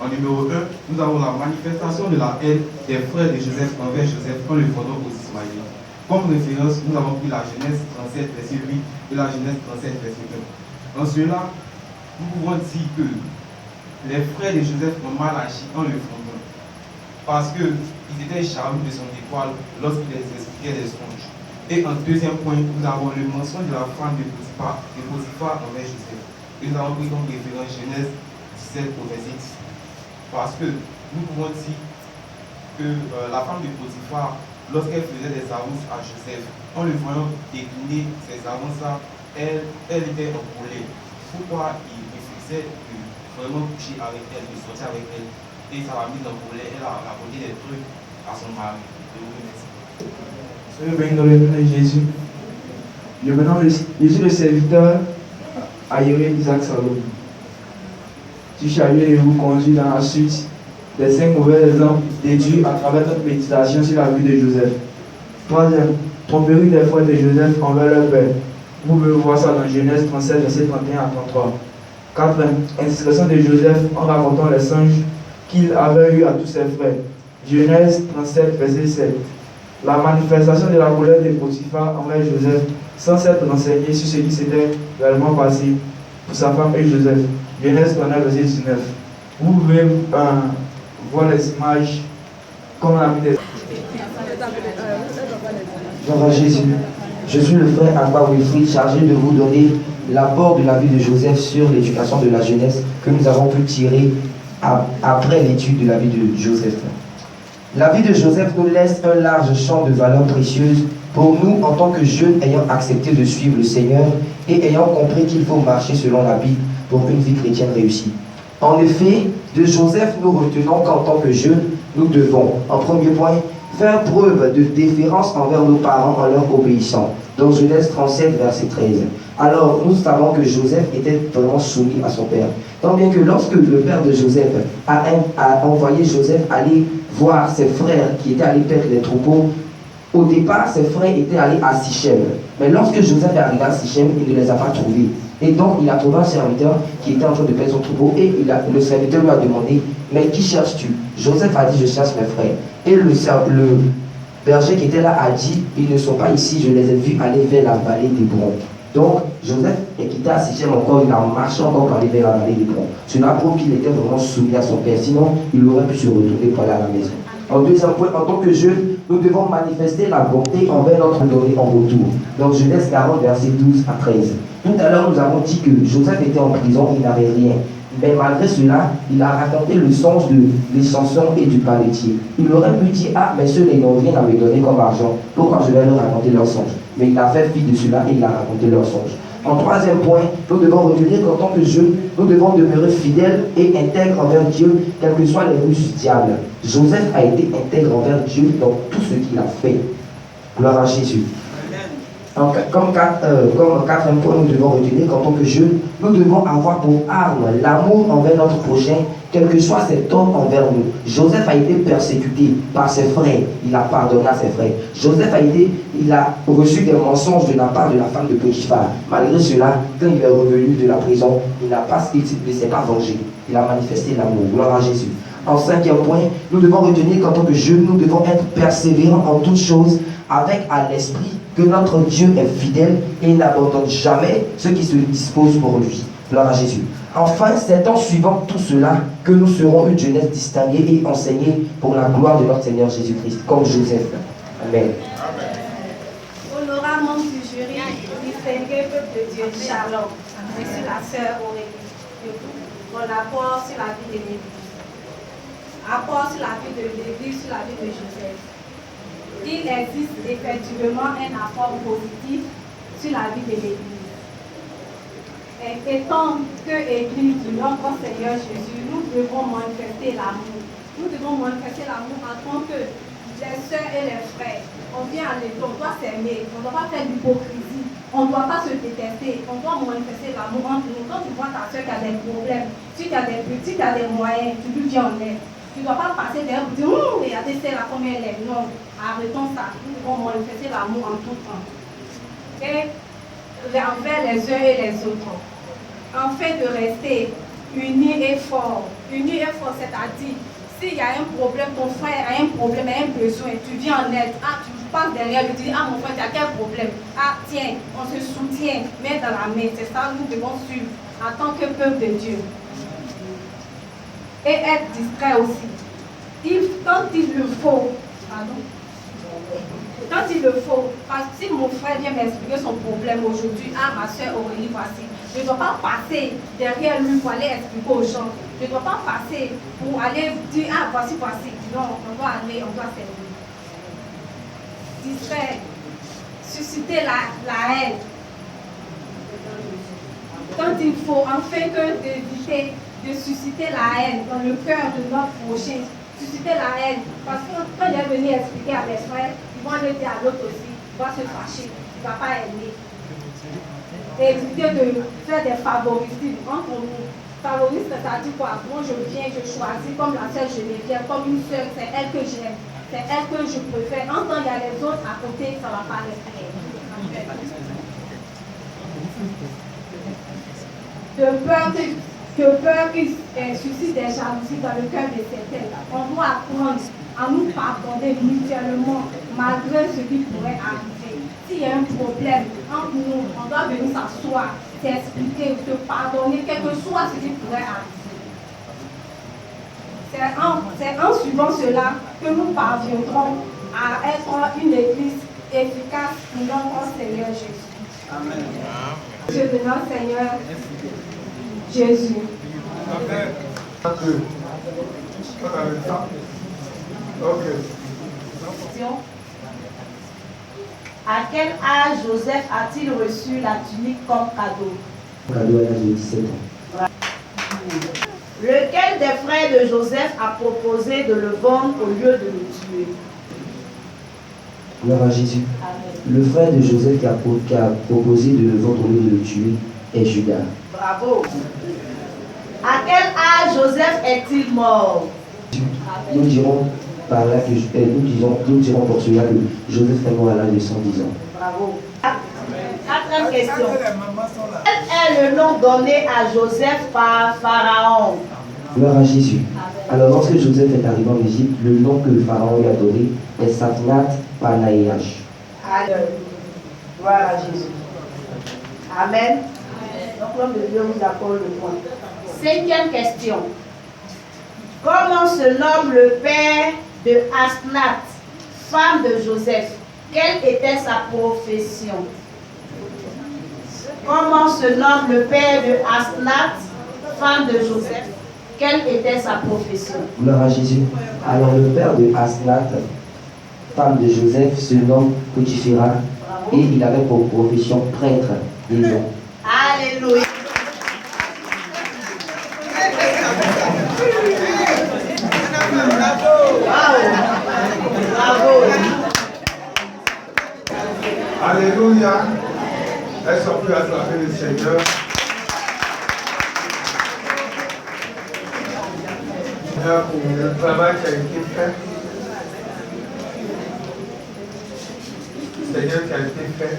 P: En numéro 1, nous avons la manifestation de la haine des frères de Joseph envers Joseph en le fondant aux Ismaélites. Comme référence, nous avons pris la Genèse 37, verset 8 et la Genèse 37, verset 1. En cela, nous pouvons dire que les frères de Joseph ont mal agi en le fondant, parce qu'ils étaient jaloux de son étoile lorsqu'il les expliquait des songes. Et en deuxième point, nous avons le mensonge de la femme de Potiphar envers Joseph. Et nous avons pris comme référence Genèse 17 au verset 10. Parce que nous pouvons dire que la femme de Potiphar, lorsqu'elle faisait des avances à Joseph, en le voyant décliner ces avances-là, elle était en colère. Pourquoi il refusait de vraiment coucher avec elle, de sortir avec elle? Et ça l'a mis en colère, elle a raconté des trucs à son mari. Je vous remercie.
Q: Soyez bénis dans le nom de Jésus. Je suis le serviteur Aïré Isaac Salom. Je suis chargé de vous conduire dans la suite des 5 mauvais exemples déduits à travers notre méditation sur la vie de Joseph. Troisième, tromperie des frères de Joseph envers leur père. Vous pouvez voir ça dans Genèse 37, verset 31 à 33. Quatrième, indiscrétion de Joseph en racontant les songes qu'il avait eu à tous ses frères. Genèse 37, verset 7. La manifestation de la colère de Potiphar envers Joseph sans s'être renseigné sur ce qui s'était réellement passé pour sa femme et Joseph. Genèse 39, verset 19. Vous pouvez voir les images comme la vie des...
L: Gloire à Jésus. Je suis le frère Abba Wilfried, chargé de vous donner l'apport de la vie de Joseph sur l'éducation de la jeunesse que nous avons pu tirer après l'étude de la vie de Joseph. La vie de Joseph nous laisse un large champ de valeurs précieuses pour nous en tant que jeunes ayant accepté de suivre le Seigneur et ayant compris qu'il faut marcher selon la Bible pour une vie chrétienne réussie. En effet, de Joseph, nous retenons qu'en tant que jeunes, nous devons, en premier point, faire preuve de déférence envers nos parents en leur obéissant. Dans Genèse 37, verset 13. Alors, nous savons que Joseph était vraiment soumis à son père. Tant bien que lorsque le père de Joseph a envoyé Joseph aller voir ses frères qui étaient allés perdre les troupeaux, au départ, ses frères étaient allés à Sichem. Mais lorsque Joseph est arrivé à Sichem, il ne les a pas trouvés. Et donc, il a trouvé un serviteur qui était en train de perdre son troupeau et le serviteur lui a demandé, mais qui cherches-tu? Joseph a dit, je cherche mes frères. Et le berger qui était là a dit, ils ne sont pas ici, je les ai vus aller vers la vallée d'Hébron. Donc, Joseph est quitté à Sichem encore, il a marché encore pour aller vers la vallée d'Hébron. Cela prouve qu'il était vraiment soumis à son père, sinon il aurait pu se retourner pour aller à la maison. En deuxième point, en tant que jeunes, nous devons manifester la bonté envers notre donné en retour. Donc Genèse 40, verset 12 à 13. Tout à l'heure, nous avons dit que Joseph était en prison, il n'avait rien. Mais malgré cela, il a raconté le sens de l'échanson et du palettier. Il aurait pu dire, ah, mais ceux qui n'ont rien à me donner comme argent, pourquoi je vais leur raconter leur songe? Mais il a fait fi de cela et il a raconté leur songe. En troisième point, nous devons retenir qu'en tant que jeunes, nous devons demeurer fidèles et intègres envers Dieu, quelles que soient les ruses du diable. Joseph a été intègre envers Dieu dans tout ce qu'il a fait. Gloire à Jésus. Comme quatrième point, nous devons retenir qu'en tant que jeunes, nous devons avoir pour arme l'amour envers notre prochain, quel que soit cet homme envers nous. Joseph a été persécuté par ses frères, il a pardonné à ses frères. Joseph il a reçu des mensonges de la part de la femme de Potiphar. Malgré cela, quand il est revenu de la prison, il ne s'est pas vengé. Il a manifesté l'amour. Gloire à Jésus. En cinquième point, nous devons retenir qu'en tant que jeunes, nous devons être persévérants en toutes choses, avec à l'esprit que notre Dieu est fidèle et n'abandonne jamais ceux qui se disposent pour lui. Gloire à Jésus. Enfin, c'est en suivant tout cela que nous serons une jeunesse distinguée et enseignée pour la gloire de notre Seigneur Jésus-Christ, comme Joseph. Amen.
R: Honorable membre du jury, distingué peuple de Dieu, Shalom. Je suis la sœur Aurélie. Mon apport sur la vie de l'Église. Apport sur la vie de l'Église, sur la vie de Joseph. Il existe effectivement un apport positif sur la vie de l'Église. Étant que Église du notre Seigneur Jésus, nous devons manifester l'amour. Nous devons manifester l'amour en tant que les sœurs et les frères. On vient à l'église, on doit s'aimer, on ne doit pas faire d'hypocrisie, on ne doit pas se détester, on doit manifester l'amour entre nous. Quand tu vois ta sœur qui a des problèmes, si tu as des petits, tu as des moyens, tu lui viens en aide. Tu ne dois pas passer derrière pour dire regardez celle-là comme elle est. Non, arrêtons ça. Nous devons manifester l'amour en tout temps. Et envers les uns et les autres. En fait de rester unis et forts. Unis et forts, c'est-à-dire, s'il y a un problème, ton frère a un problème, a un besoin, tu viens en aide. Ah, tu passes derrière lui, tu dis, ah mon frère, tu as quel problème? Ah, tiens, on se soutient, main dans la main. C'est ça que nous devons suivre en tant que peuple de Dieu. Et être discret aussi. Quand il le faut, parce que si mon frère vient m'expliquer son problème aujourd'hui, ah ma soeur Aurélie, voici, je ne dois pas passer derrière lui pour aller expliquer aux gens. Je ne dois pas passer pour aller dire, ah voici. Non, on doit aller, on doit servir. Discret, susciter la haine. Quand il faut, afin d'éviter de susciter la haine dans le cœur de notre prochain. Susciter la haine. Parce que quand il est venu expliquer à mes frères, ils vont le dire à l'autre aussi, il va se fâcher, il ne va pas aimer. Et éviter de faire des favoritismes entre nous. Favorisme, c'est-à-dire quoi? Moi je viens, je choisis comme la sœur Geneviève, comme une sœur, c'est elle que j'aime, c'est elle que je préfère. En tant qu'il y a les autres à côté, ça ne va pas les faire. De peur qu'il suscite des jalousies dans le cœur de certains. On doit apprendre à nous pardonner mutuellement malgré ce qui pourrait arriver. S'il y a un problème entre nous, on doit venir s'asseoir, s'expliquer, se pardonner, quel que soit ce qui pourrait arriver. C'est en suivant cela que nous parviendrons à être une église efficace pour notre Seigneur Jésus. Amen. Dieu de notre Seigneur Jésus.
A: Amen.
E: À quel âge Joseph a-t-il reçu la tunique comme cadeau?
L: Cadeau à l'âge de 17 ans.
E: Lequel des frères de Joseph a proposé de le vendre au lieu de le tuer?
L: Gloire à Jésus.
E: Amen.
L: Le frère de Joseph qui a proposé de le vendre au lieu de le tuer est Judas.
E: Bravo. À quel âge Joseph est-il mort?
L: Nous dirons par là que nous dirons pour cela que Joseph est mort à l'âge de 110 ans.
E: Bravo. Quatrième question. Quel est le nom donné à Joseph par Pharaon?
L: Gloire à Jésus. Alors lorsque Joseph est arrivé en Égypte, le nom que Pharaon lui a donné est Saphnath Paneah.
E: Gloire à Jésus. Amen. Donc l'homme de Dieu vous accorde le point. Cinquième question. Comment se nomme le père de Asnath, femme de Joseph? Quelle était sa profession? Comment se nomme le père de Asnath, femme de Joseph? Quelle était sa profession?
L: Gloire à Jésus. Alors le père de Asnath, femme de Joseph, se nomme Potiphera et il avait pour profession prêtre des noms.
E: Alléluia. Bravo.
A: Alléluia. Est-ce qu'on peut acclamer le Seigneur? Pour le travail qui a été fait. Seigneur qui a été fait.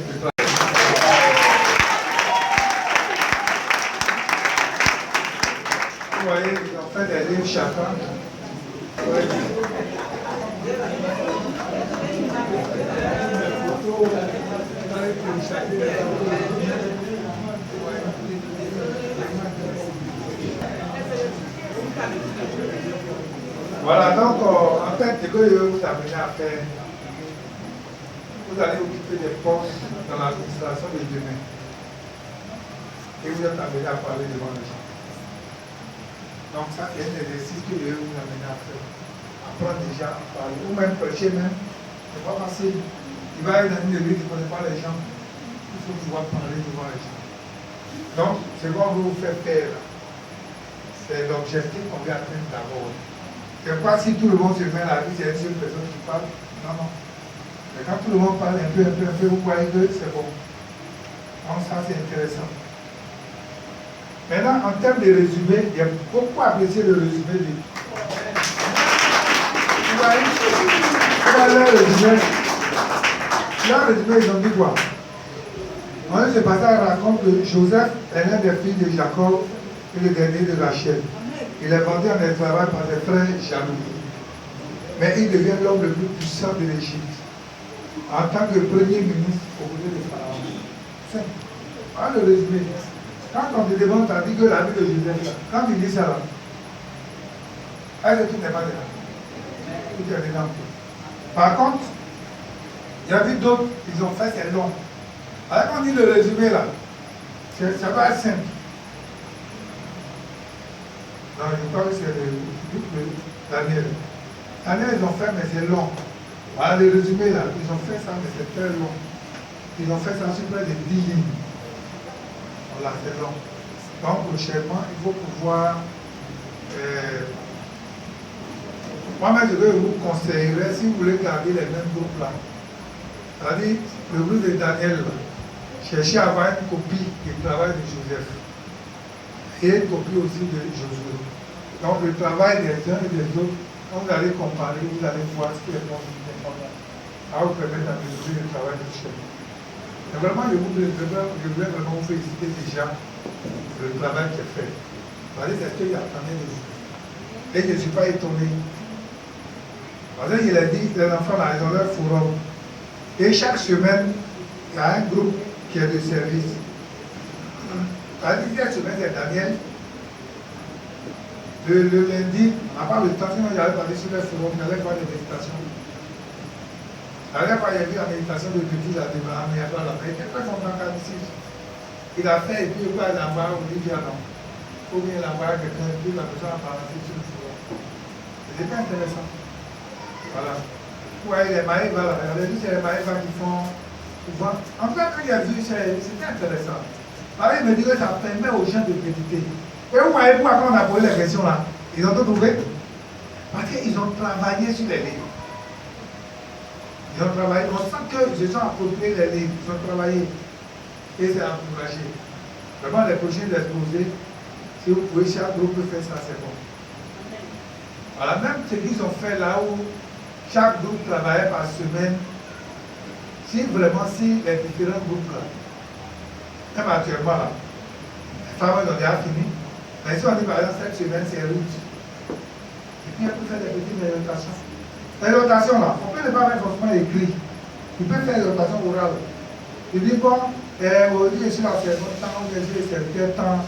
A: Vous voyez, ils ont fait des livres chacun. Voilà, donc en fait, ce que je vais vous amener à faire, vous allez occuper des postes dans l'administration de demain. Et vous êtes amené à parler devant les gens. Donc ça, c'est un exercice que je vais vous amener à faire. Apprendre déjà à parler. Ou même prêcher même. C'est pas facile. Il va aller dans une église, il ne connaît pas les gens. Il faut pouvoir parler devant les gens. Donc, ce qu'on veut vous faire faire, c'est l'objectif qu'on veut atteindre d'abord. C'est pas si tout le monde se met à la vie, c'est une seule personne qui parle. Non, non. Mais quand tout le monde parle un peu, vous croyez que c'est bon. Donc ça, c'est intéressant. Maintenant, en termes de résumé, il y a beaucoup apprécié le résumé du. Vous voyez leur résumé. Leur résumé, ils ont dit quoi? En ce passage raconte que Joseph est l'un des fils de Jacob et le dernier de Rachel. Il est vendu en esclavage par ses frères jaloux. Mais il devient l'homme le plus puissant de l'Égypte en tant que premier ministre au côté de Pharaon. Simple. Voilà le résumé. Quand on te demande, tu as dit que la vie de Joseph, quand tu dis ça là, tout n'est pas dedans. Tout est dedans. Par contre, il y a vu d'autres, ils ont fait, c'est long. Alors quand on dit le résumé là, ça va être simple. Non, je crois que c'est Daniel. Daniel, ils ont fait, mais c'est long. Voilà le résumé là, ils ont fait ça, mais c'est très long. Ils ont fait ça sur près de 10 lignes. Voilà, c'est long. Donc, prochainement, il faut pouvoir. Moi-même, je vous conseillerais, si vous voulez garder les mêmes groupes là, c'est-à-dire le groupe de Daniel, là, cherchez à avoir une copie du travail de Joseph et une copie aussi de Josué. Donc, le travail des uns et des autres, quand vous allez comparer, vous allez voir ce qui est bon et ce qui est pas bon. Ça va vous permettre d'améliorer le travail de chef. Et vraiment, je voulais vraiment vous féliciter déjà pour le travail qui est fait. C'est ce qu'il attendait de vous. Et je ne suis pas étonné. Parce qu'il a dit, les enfants, là, ils ont leur forum. Et chaque semaine, il y a un groupe qui est de service. La dernière semaine, c'est Daniel. Le lundi, à part le temps, sinon j'allais parler sur le forum, j'allais voir des méditations. J'allais voir, il y a vu la méditation de petit, là, de Maham, il y a pas là. Il était très content quand il a fait, et puis il va là-bas, on dit, non. Il faut bien là-bas quelqu'un, et puis la personne a parlé sur le forum. C'était intéressant. Voilà. Vous voyez, les maïvas, là, on a dit, c'est les maïvas qui font. En tout cas, quand il a vu, c'était intéressant. Pareil, il me dit que ça permet aux gens de méditer. Et vous voyez pourquoi quand on a posé la question là, ils ont tout trouvé? Parce qu'ils ont travaillé sur les livres. Ils ont travaillé, on sent qu'ils se sont appropriés les livres, ils ont travaillé. Et c'est encouragé. Vraiment, les prochains exposés, si vous pouvez, chaque groupe peut faire ça, c'est bon. Voilà, même ce qu'ils ont fait là où chaque groupe travaillait par semaine, si les différents groupes là, même actuellement là, les femmes ont déjà fini, mais si on dit par exemple cette semaine c'est route, et puis on peut faire des petites rotations. Les rotations là, on peut ne pas mettre forcément écrit, il peut faire des rotations orales. Il dit bon, aujourd'hui je suis à certain temps, je suis à certain temps,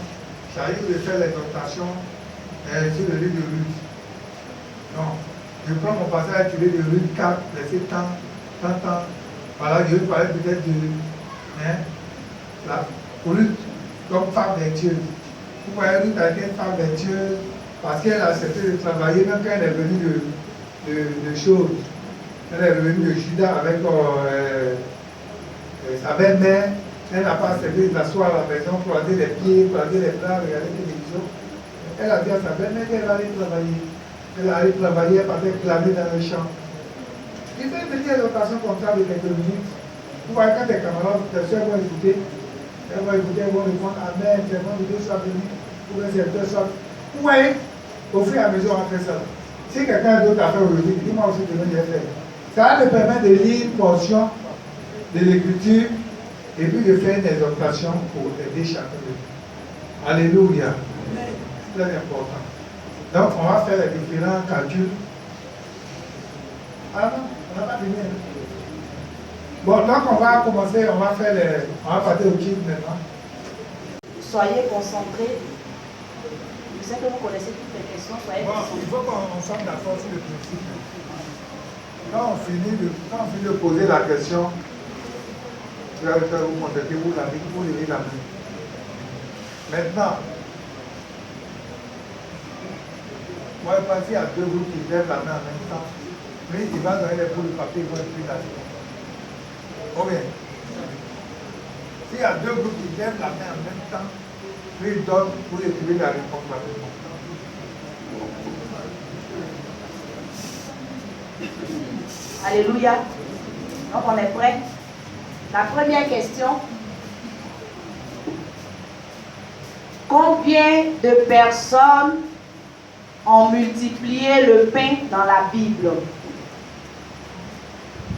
A: j'arrive de faire les rotations sur le livre de Ruth. Non, je prends mon passage sur le livre de Ruth 4, verset tant. Voilà, je vais parler peut-être de pour Ruth comme femme vertueuse. Vous voyez, Ruth a été une femme vertueuse parce qu'elle a accepté de travailler, même quand elle est venue de choses. Elle est revenue de Juda avec sa belle-mère. Elle n'a pas accepté de s'asseoir à la maison, croiser les pieds, croiser les bras, regarder la télévision. Elle a dit à sa belle-mère qu'elle va aller travailler. Elle allait travailler, elle partait clamer dans le champ. Il fait une petite exhortation comme ça de quelques minutes. Vous voyez, quand tes camarades, tes soeurs vont écouter, elles vont répondre Amen, c'est bon, Dieu soit béni, pour que c'est Dieu soit. Vous voyez, au fur et à mesure, on fait ça. Si quelqu'un d'autre a fait aujourd'hui, dis-moi aussi demain, j'ai fait. Ça va te permettre de lire une portion de l'écriture et puis de faire une exhortation pour aider chacun de nous. Alléluia. C'est très important. Donc, on va faire les différents calculs. Ah non, on n'a pas fini. Bon, donc on va commencer, on va partir au kit maintenant.
E: Soyez concentrés. Je sais que vous connaissez toutes les questions. Soyez concentrés.
A: Il faut qu'on soit d'accord sur le principe. Quand on finit de poser la question, vous allez faire vous contacter, vous levez la main. Maintenant, moi je pense qu'il y a deux groupes qui lèvent la main en même temps. Mais il va donner les bouts de papier, ils vont écrire la réponse. Combien? S'il y a deux groupes qui lèvent la main en même temps, puis ils donnent pour écrire la réponse rapidement.
E: Alléluia. Donc on est prêt. La première question. Combien de personnes ont multiplié le pain dans la Bible?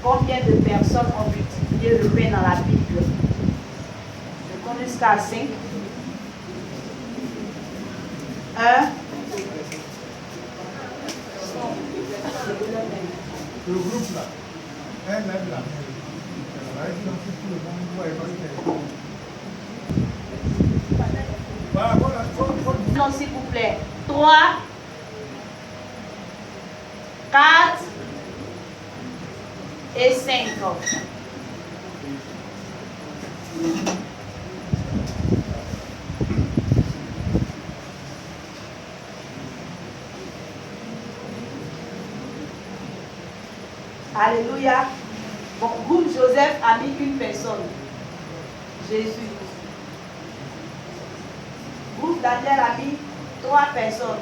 E: Combien de personnes ont multiplié le pain dans la Bible? Je compte jusqu'à 5. 1.
A: Le groupe là, elle lève la main.
E: Non, s'il vous plaît. 3, 4 et 5. Alléluia. Bon, groupe Joseph a mis une personne. Jésus. Groupe Daniel a mis 3 personnes.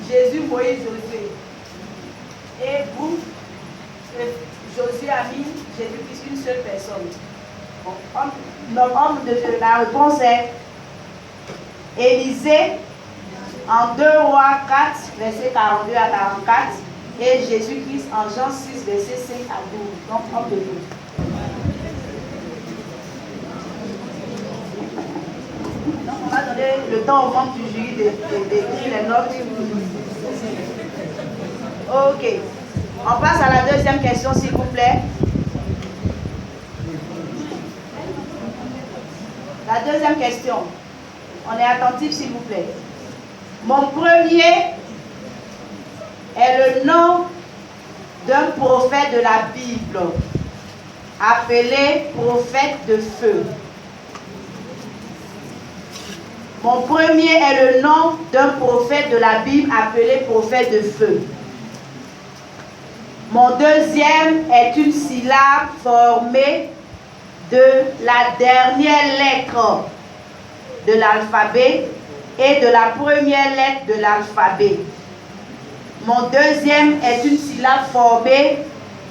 E: Jésus, Moïse, Josué. Et groupe Josué a mis Jésus-Christ, une seule personne. Bon, homme de Dieu, la réponse est Élisée en 2 Rois 4, verset 42 à 44. Et Jésus-Christ en Jean 6, verset 5 à 12. Donc, homme de Dieu. Donc, on va donner le temps au membre du jury d'écrire les notes. Ok. On passe à la deuxième question, s'il vous plaît. La deuxième question. On est attentif, s'il vous plaît. Mon premier est le nom d'un prophète de la Bible, appelé prophète de feu. Mon premier est le nom d'un prophète de la Bible, appelé prophète de feu. Mon deuxième est une syllabe formée de la dernière lettre de l'alphabet et de la première lettre de l'alphabet. Mon deuxième est une syllabe formée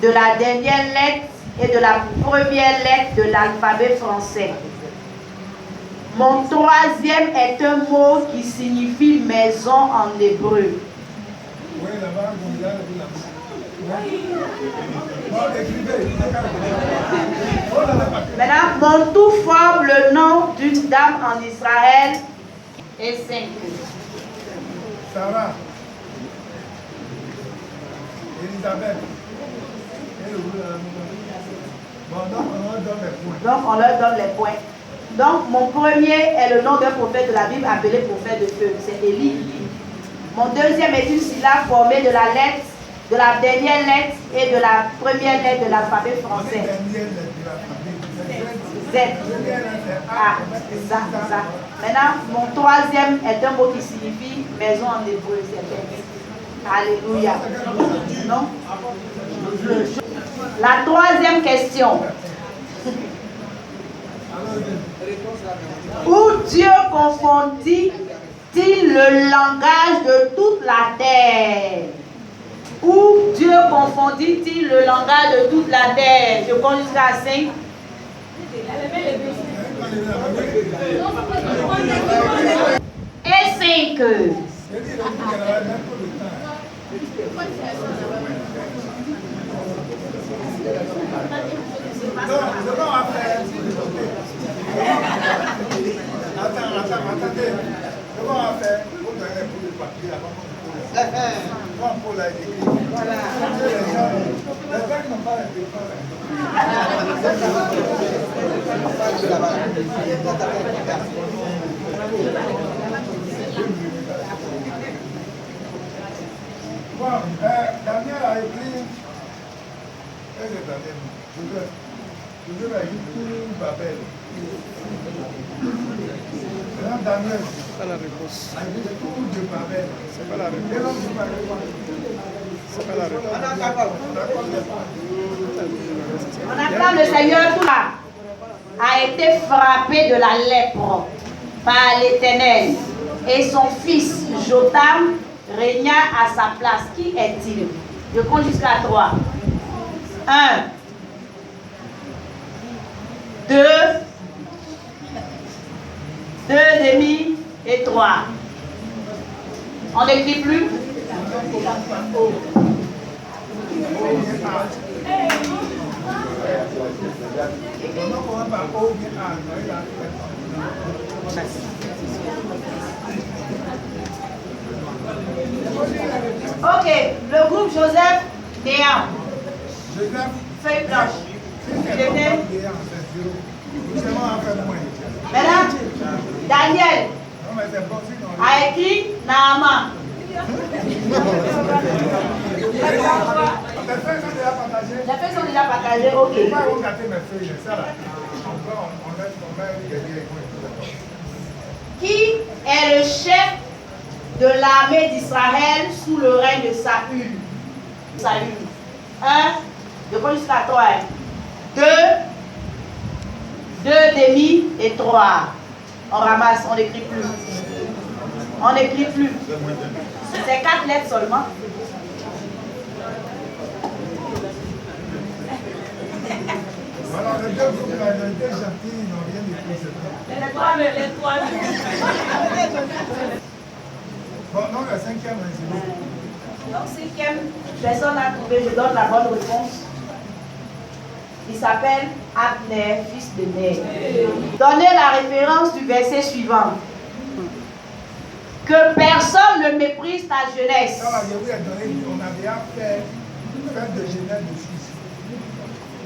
E: de la dernière lettre et de la première lettre de l'alphabet français. Mon troisième est un mot qui signifie maison en hébreu. Maintenant, mon tout forme le nom d'une dame en Israël et 5.
A: Sarah, Elisabeth,
E: donc on leur donne les points. Donc mon premier est le nom d'un prophète de la Bible appelé prophète de feu, c'est Élie. Mon deuxième est une syllabe formée de la lettre, de la dernière lettre et de la première lettre de l'alphabet français. Z. Ah, ça. Maintenant, mon troisième est un mot qui signifie maison en hébreu. C'est Alléluia. Non? La troisième question. Où Dieu confondit-il le langage de toute la terre? Où Dieu confondit-il le langage de toute la terre? Je compte jusqu'à 5. Et 5.
A: Attendez. Comment on va faire? Vous donnez pour le papier avant qu'on pour la écrire. Voilà. Les gens qui n'ont pas la bon, Daniel a écrit. Qu'est-ce que Daniel? Je vais écrire Babel. Daniel, c'est pas la réponse. C'est pas la réponse. C'est pas la réponse.
E: On acclame le Seigneur. Tout a été frappé de la lèpre par l'Éternel et son fils Jotam régna à sa place. Qui est-il? Je compte jusqu'à 3. 1, 2, 2 demi et 3. On n'écrit plus. Ok, le groupe Joseph Néant. Feuille blanche. Maintenant, Daniel a écrit Naaman. Les feuilles sont déjà partagées, ok. Qui est le chef de l'armée d'Israël sous le règne de Saül? 1, je prends jusqu'à 3. 2 demi et 3. On ramasse, on n'écrit plus. On n'écrit plus. C'est 4 lettres seulement.
A: Alors, les deux groupes, les deux gentils n'ont rien écrit.
K: Les trois.
A: Bon, non, le cinquième,
E: Donc, cinquième personne a trouvé, je donne la bonne réponse. Il s'appelle Abner, fils de Ner. Donnez la référence du verset suivant. Que personne ne méprise ta jeunesse.
A: Ça, je vous ai donné, on a déjà fait fête de jeunesse de Suisse.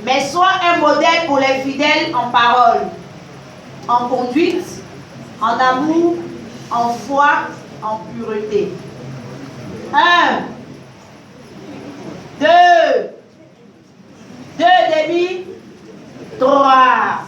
E: Mais sois un modèle pour les fidèles en parole, en conduite, en amour, en foi, en pureté. 1, 2, 2 demi, 3.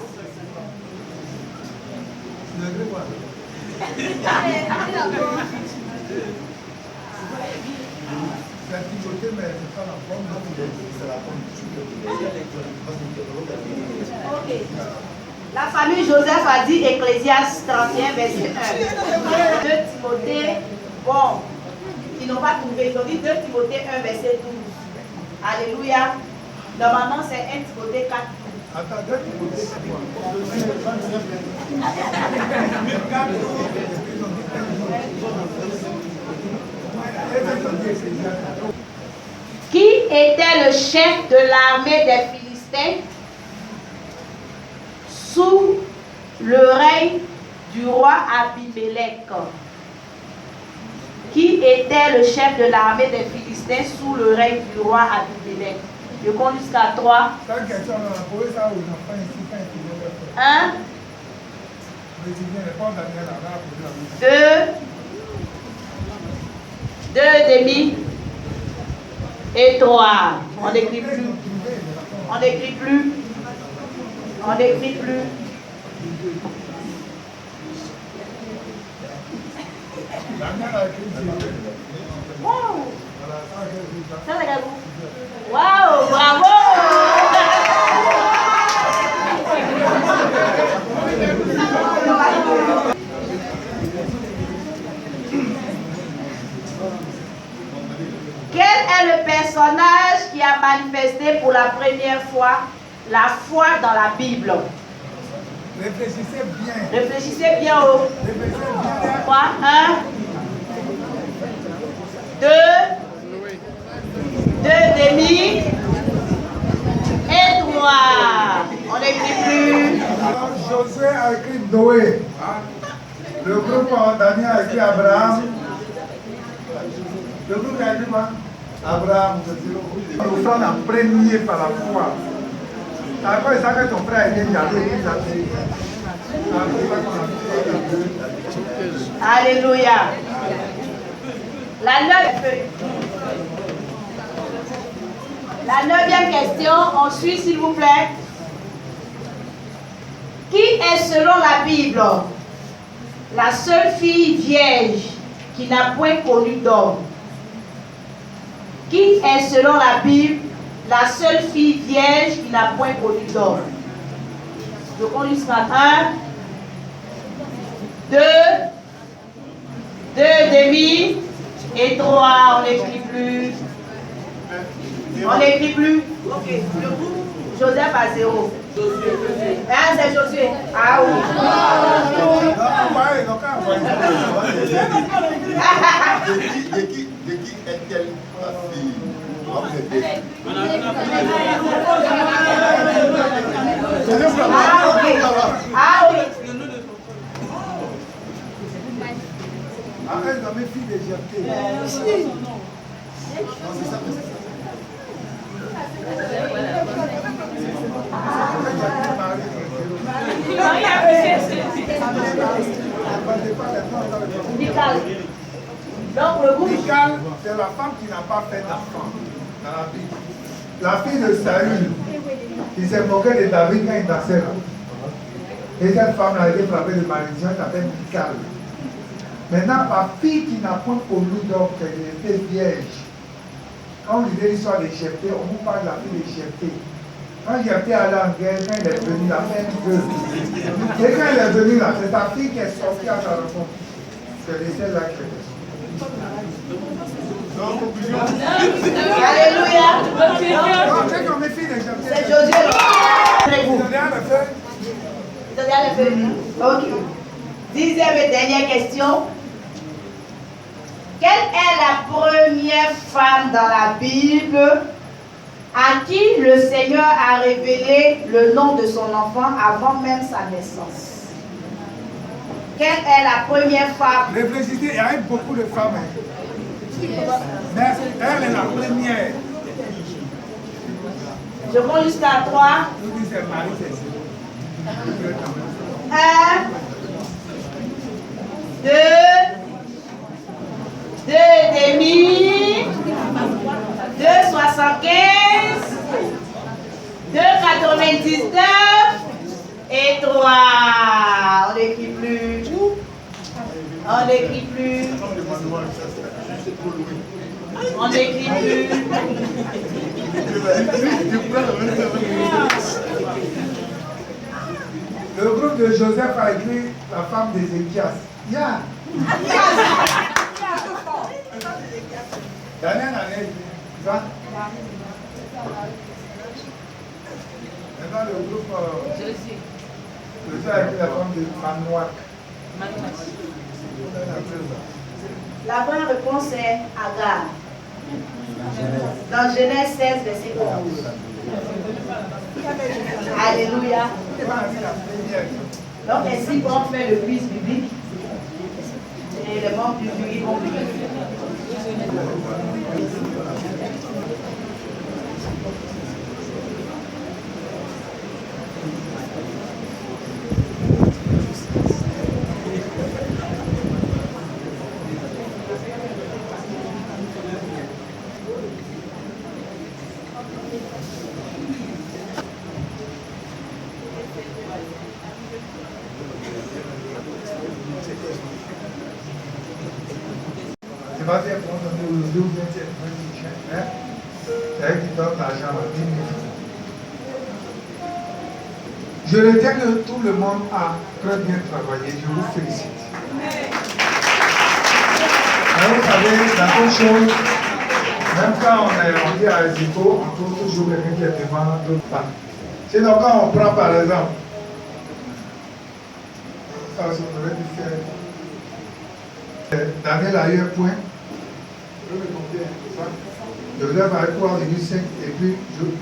E: Ok. La famille Joseph a dit Ecclésiaste 31, verset 1. 2 Timothée, bon, ils n'ont pas trouvé, ils ont dit 2 Timothée 1, verset 12. Alléluia. Normalement, c'est 1 Timothée 4.
A: Attends, 2 Timothée, c'est quoi?
E: Qui était le chef de l'armée des Philistins sous le règne du roi Abimelech? Qui était le chef de l'armée des Philistins sous le règne du roi Abimelech? Je compte jusqu'à 3. 1, 2, 2 demi et 3. On n'écrit plus. On n'écrit plus. On n'écrit plus. Wow, bravo! Quel est le personnage qui a manifesté pour la première fois la foi dans la Bible?
A: Réfléchissez bien.
E: Réfléchissez bien au 3, 1, 2, 2 demi et 3. On n'écrit plus.
A: Alors, Josué a écrit Noé. Le groupe Daniel a écrit Abraham. Le groupe a écrit quoi? Abraham. Nous sommes en premier par la foi. À quoi ça que ton frère est
E: Alléluia. La neuvième question, ensuite s'il vous plaît. Qui est selon la Bible la seule fille vierge qui n'a point connu d'homme? Qui est selon la Bible la seule fille vierge qui n'a point connu d'homme? Je conduis ce matin. 2, 2 demi et 3. On n'écrit plus. On n'écrit plus. Ok. Le groupe Joseph à 0. Hein, c'est Josué. Ah oui.
J: De qui est-elle la fille?
E: Ah ok. Ah oui.
A: Arrête dans mes filles de jeter.
E: Donc le groupe
A: Michal, c'est la femme qui n'a pas fait d'enfant dans la Bible. La fille de Saül, qui s'est moquée de David quand il dansait là. Et cette femme a été frappée de malédiction, elle s'appelle Michal. Maintenant, ma fille qui n'a point connu d'homme, qui était vierge. Quand on lisait l'histoire de Jephthé, on vous parle de la fille de Jephthé. Quand Jephthé allait en guerre, quand il est venu, la femme veut. Et quand il est venu là, c'est ta fille qui est sortie à sa rencontre. C'est de celle-là qui est
E: Alléluia.
A: C'est
E: Josué.
A: Vous
E: donnez le feu. Ok. 10e et dernière question. Quelle est la première femme dans la Bible à qui le Seigneur a révélé le nom de son enfant avant même sa naissance? Quelle est la première femme?
A: Réfléchissez, il y a beaucoup de femmes. Mais elle est la première.
E: Je compte jusqu'à 3.
A: Nous disons c'est Marie, c'est
E: 1, 2, 2 demi, 2,75, 2,99 et 3. On n'écrit plus. On n'écrit plus. On n'écrit plus.
A: Le groupe de Joseph a écrit la femme d'Ézéchias. Yeah. Daniel a écrit. Maintenant le groupe Josué a écrit la femme de Manoak.
E: La bonne réponse est Agar. Dans Genèse 16, verset 11. Alléluia. Donc ainsi qu'on fait le quiz biblique et les membres du jury vont
A: sais pas si elles vont donner aujourd'hui ou bien si elles vont toucher. Hein? C'est elle qui donne l'argent à 10 000 francs. Je retiens que tout le monde a très bien travaillé. Je vous félicite. Mais vous savez, la bonne chose, même quand on dit à Eziko, on trouve toujours quelqu'un qui est devant l'autre part. Sinon, quand on prend par exemple, ça on aurait dû faire. Daniel a eu un point. Joseph a eu 3,5 et puis,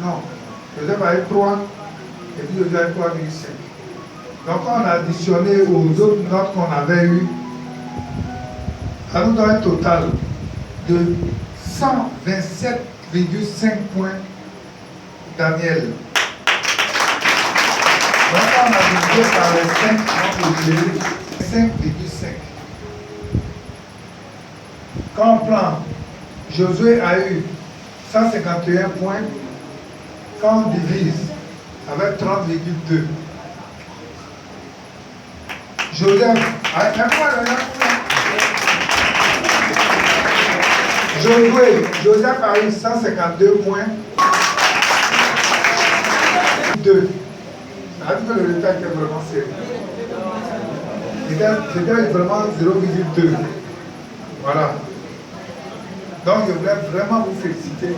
A: non, Joseph a eu 3 et puis Joseph a eu 3,5. Donc on a additionné aux autres notes qu'on avait eues, ça nous donne un total de 127,5 points Daniel. Donc on a divisé par les 5 5,5. Quand on prend, Josué a eu 151 points. Quand on divise avec 30,2. Joseph a eu 152 points. 2. Ça a dit que le résultat était vraiment serré. C'était vraiment 0,2. Voilà. Donc je voulais vraiment vous féliciter.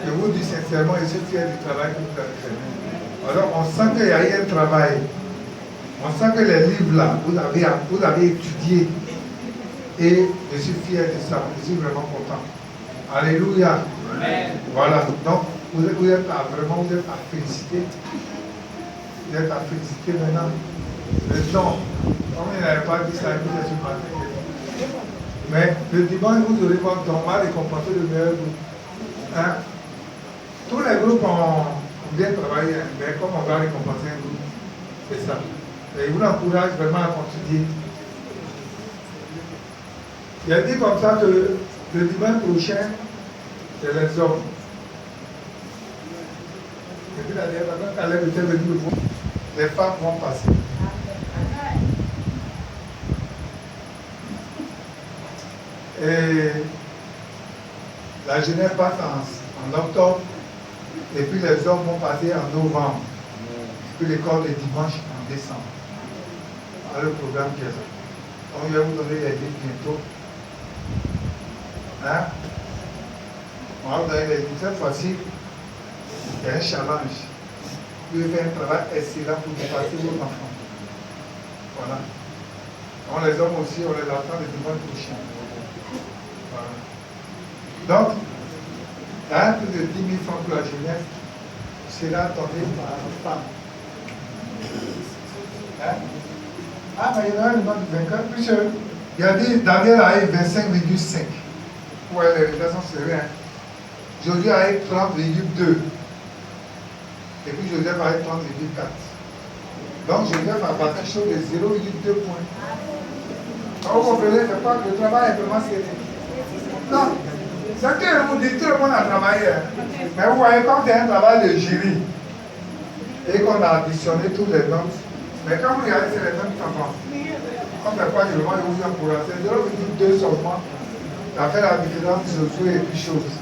A: Je vous dis sincèrement, je suis fier du travail que vous avez fait. Alors on sent qu'il y a eu un travail. On sent que les livres là, vous avez étudié. Et je suis fier de ça. Je suis vraiment content. Alléluia. Amen. Voilà. Donc vous êtes vraiment à féliciter. Vous êtes à féliciter maintenant. Le temps. Comme il n'avait pas dit ça, il vous a ce matin. Mais le dimanche, vous aurez votre don, on va récompenser le meilleur groupe. Hein? Tous les groupes ont bien travaillé, mais comme on va récompenser un groupe, c'est ça. Et je vous encourage vraiment à continuer. Il a dit comme ça que le dimanche prochain, c'est les hommes. Et puis la dernière fois, quand elle était venue le voir, les femmes vont passer. Et la jeunesse passe en octobre, et puis les hommes vont passer en novembre, et puis l'école est dimanche en décembre. Voilà le programme qu'il y a. Donc je vais vous donner les livres bientôt. Hein? On va vous donner les livres. Cette fois-ci, il y a un challenge. Vous devez faire un travail excellent pour passer vos enfants. Voilà. Donc les hommes aussi, on les attend le dimanche prochain. Donc, un peu de 10 000 francs pour la jeunesse sera donné par la femme. Hein? Ah, mais il y en a un nombre de 24, puisque il a dit Daniel a eu 25,5. Ouais, les résultats sont serrés. Hein? Josué a eu 30,2. Et puis Joseph a eu 30,4. Donc Joseph a battu quelque chose de 0,2 points. Donc vous comprenez, c'est pas que le travail est vraiment serré. Non, c'est que vous dites tout le monde a travaillé. Mais vous voyez, quand il y a un travail de jury et qu'on a additionné toutes les notes, mais quand vous regardez, c'est les mêmes enfants. Comme la fois, je vous encourage, c'est 0,2 seulement. Ça fait la différence de Josué et puis chose.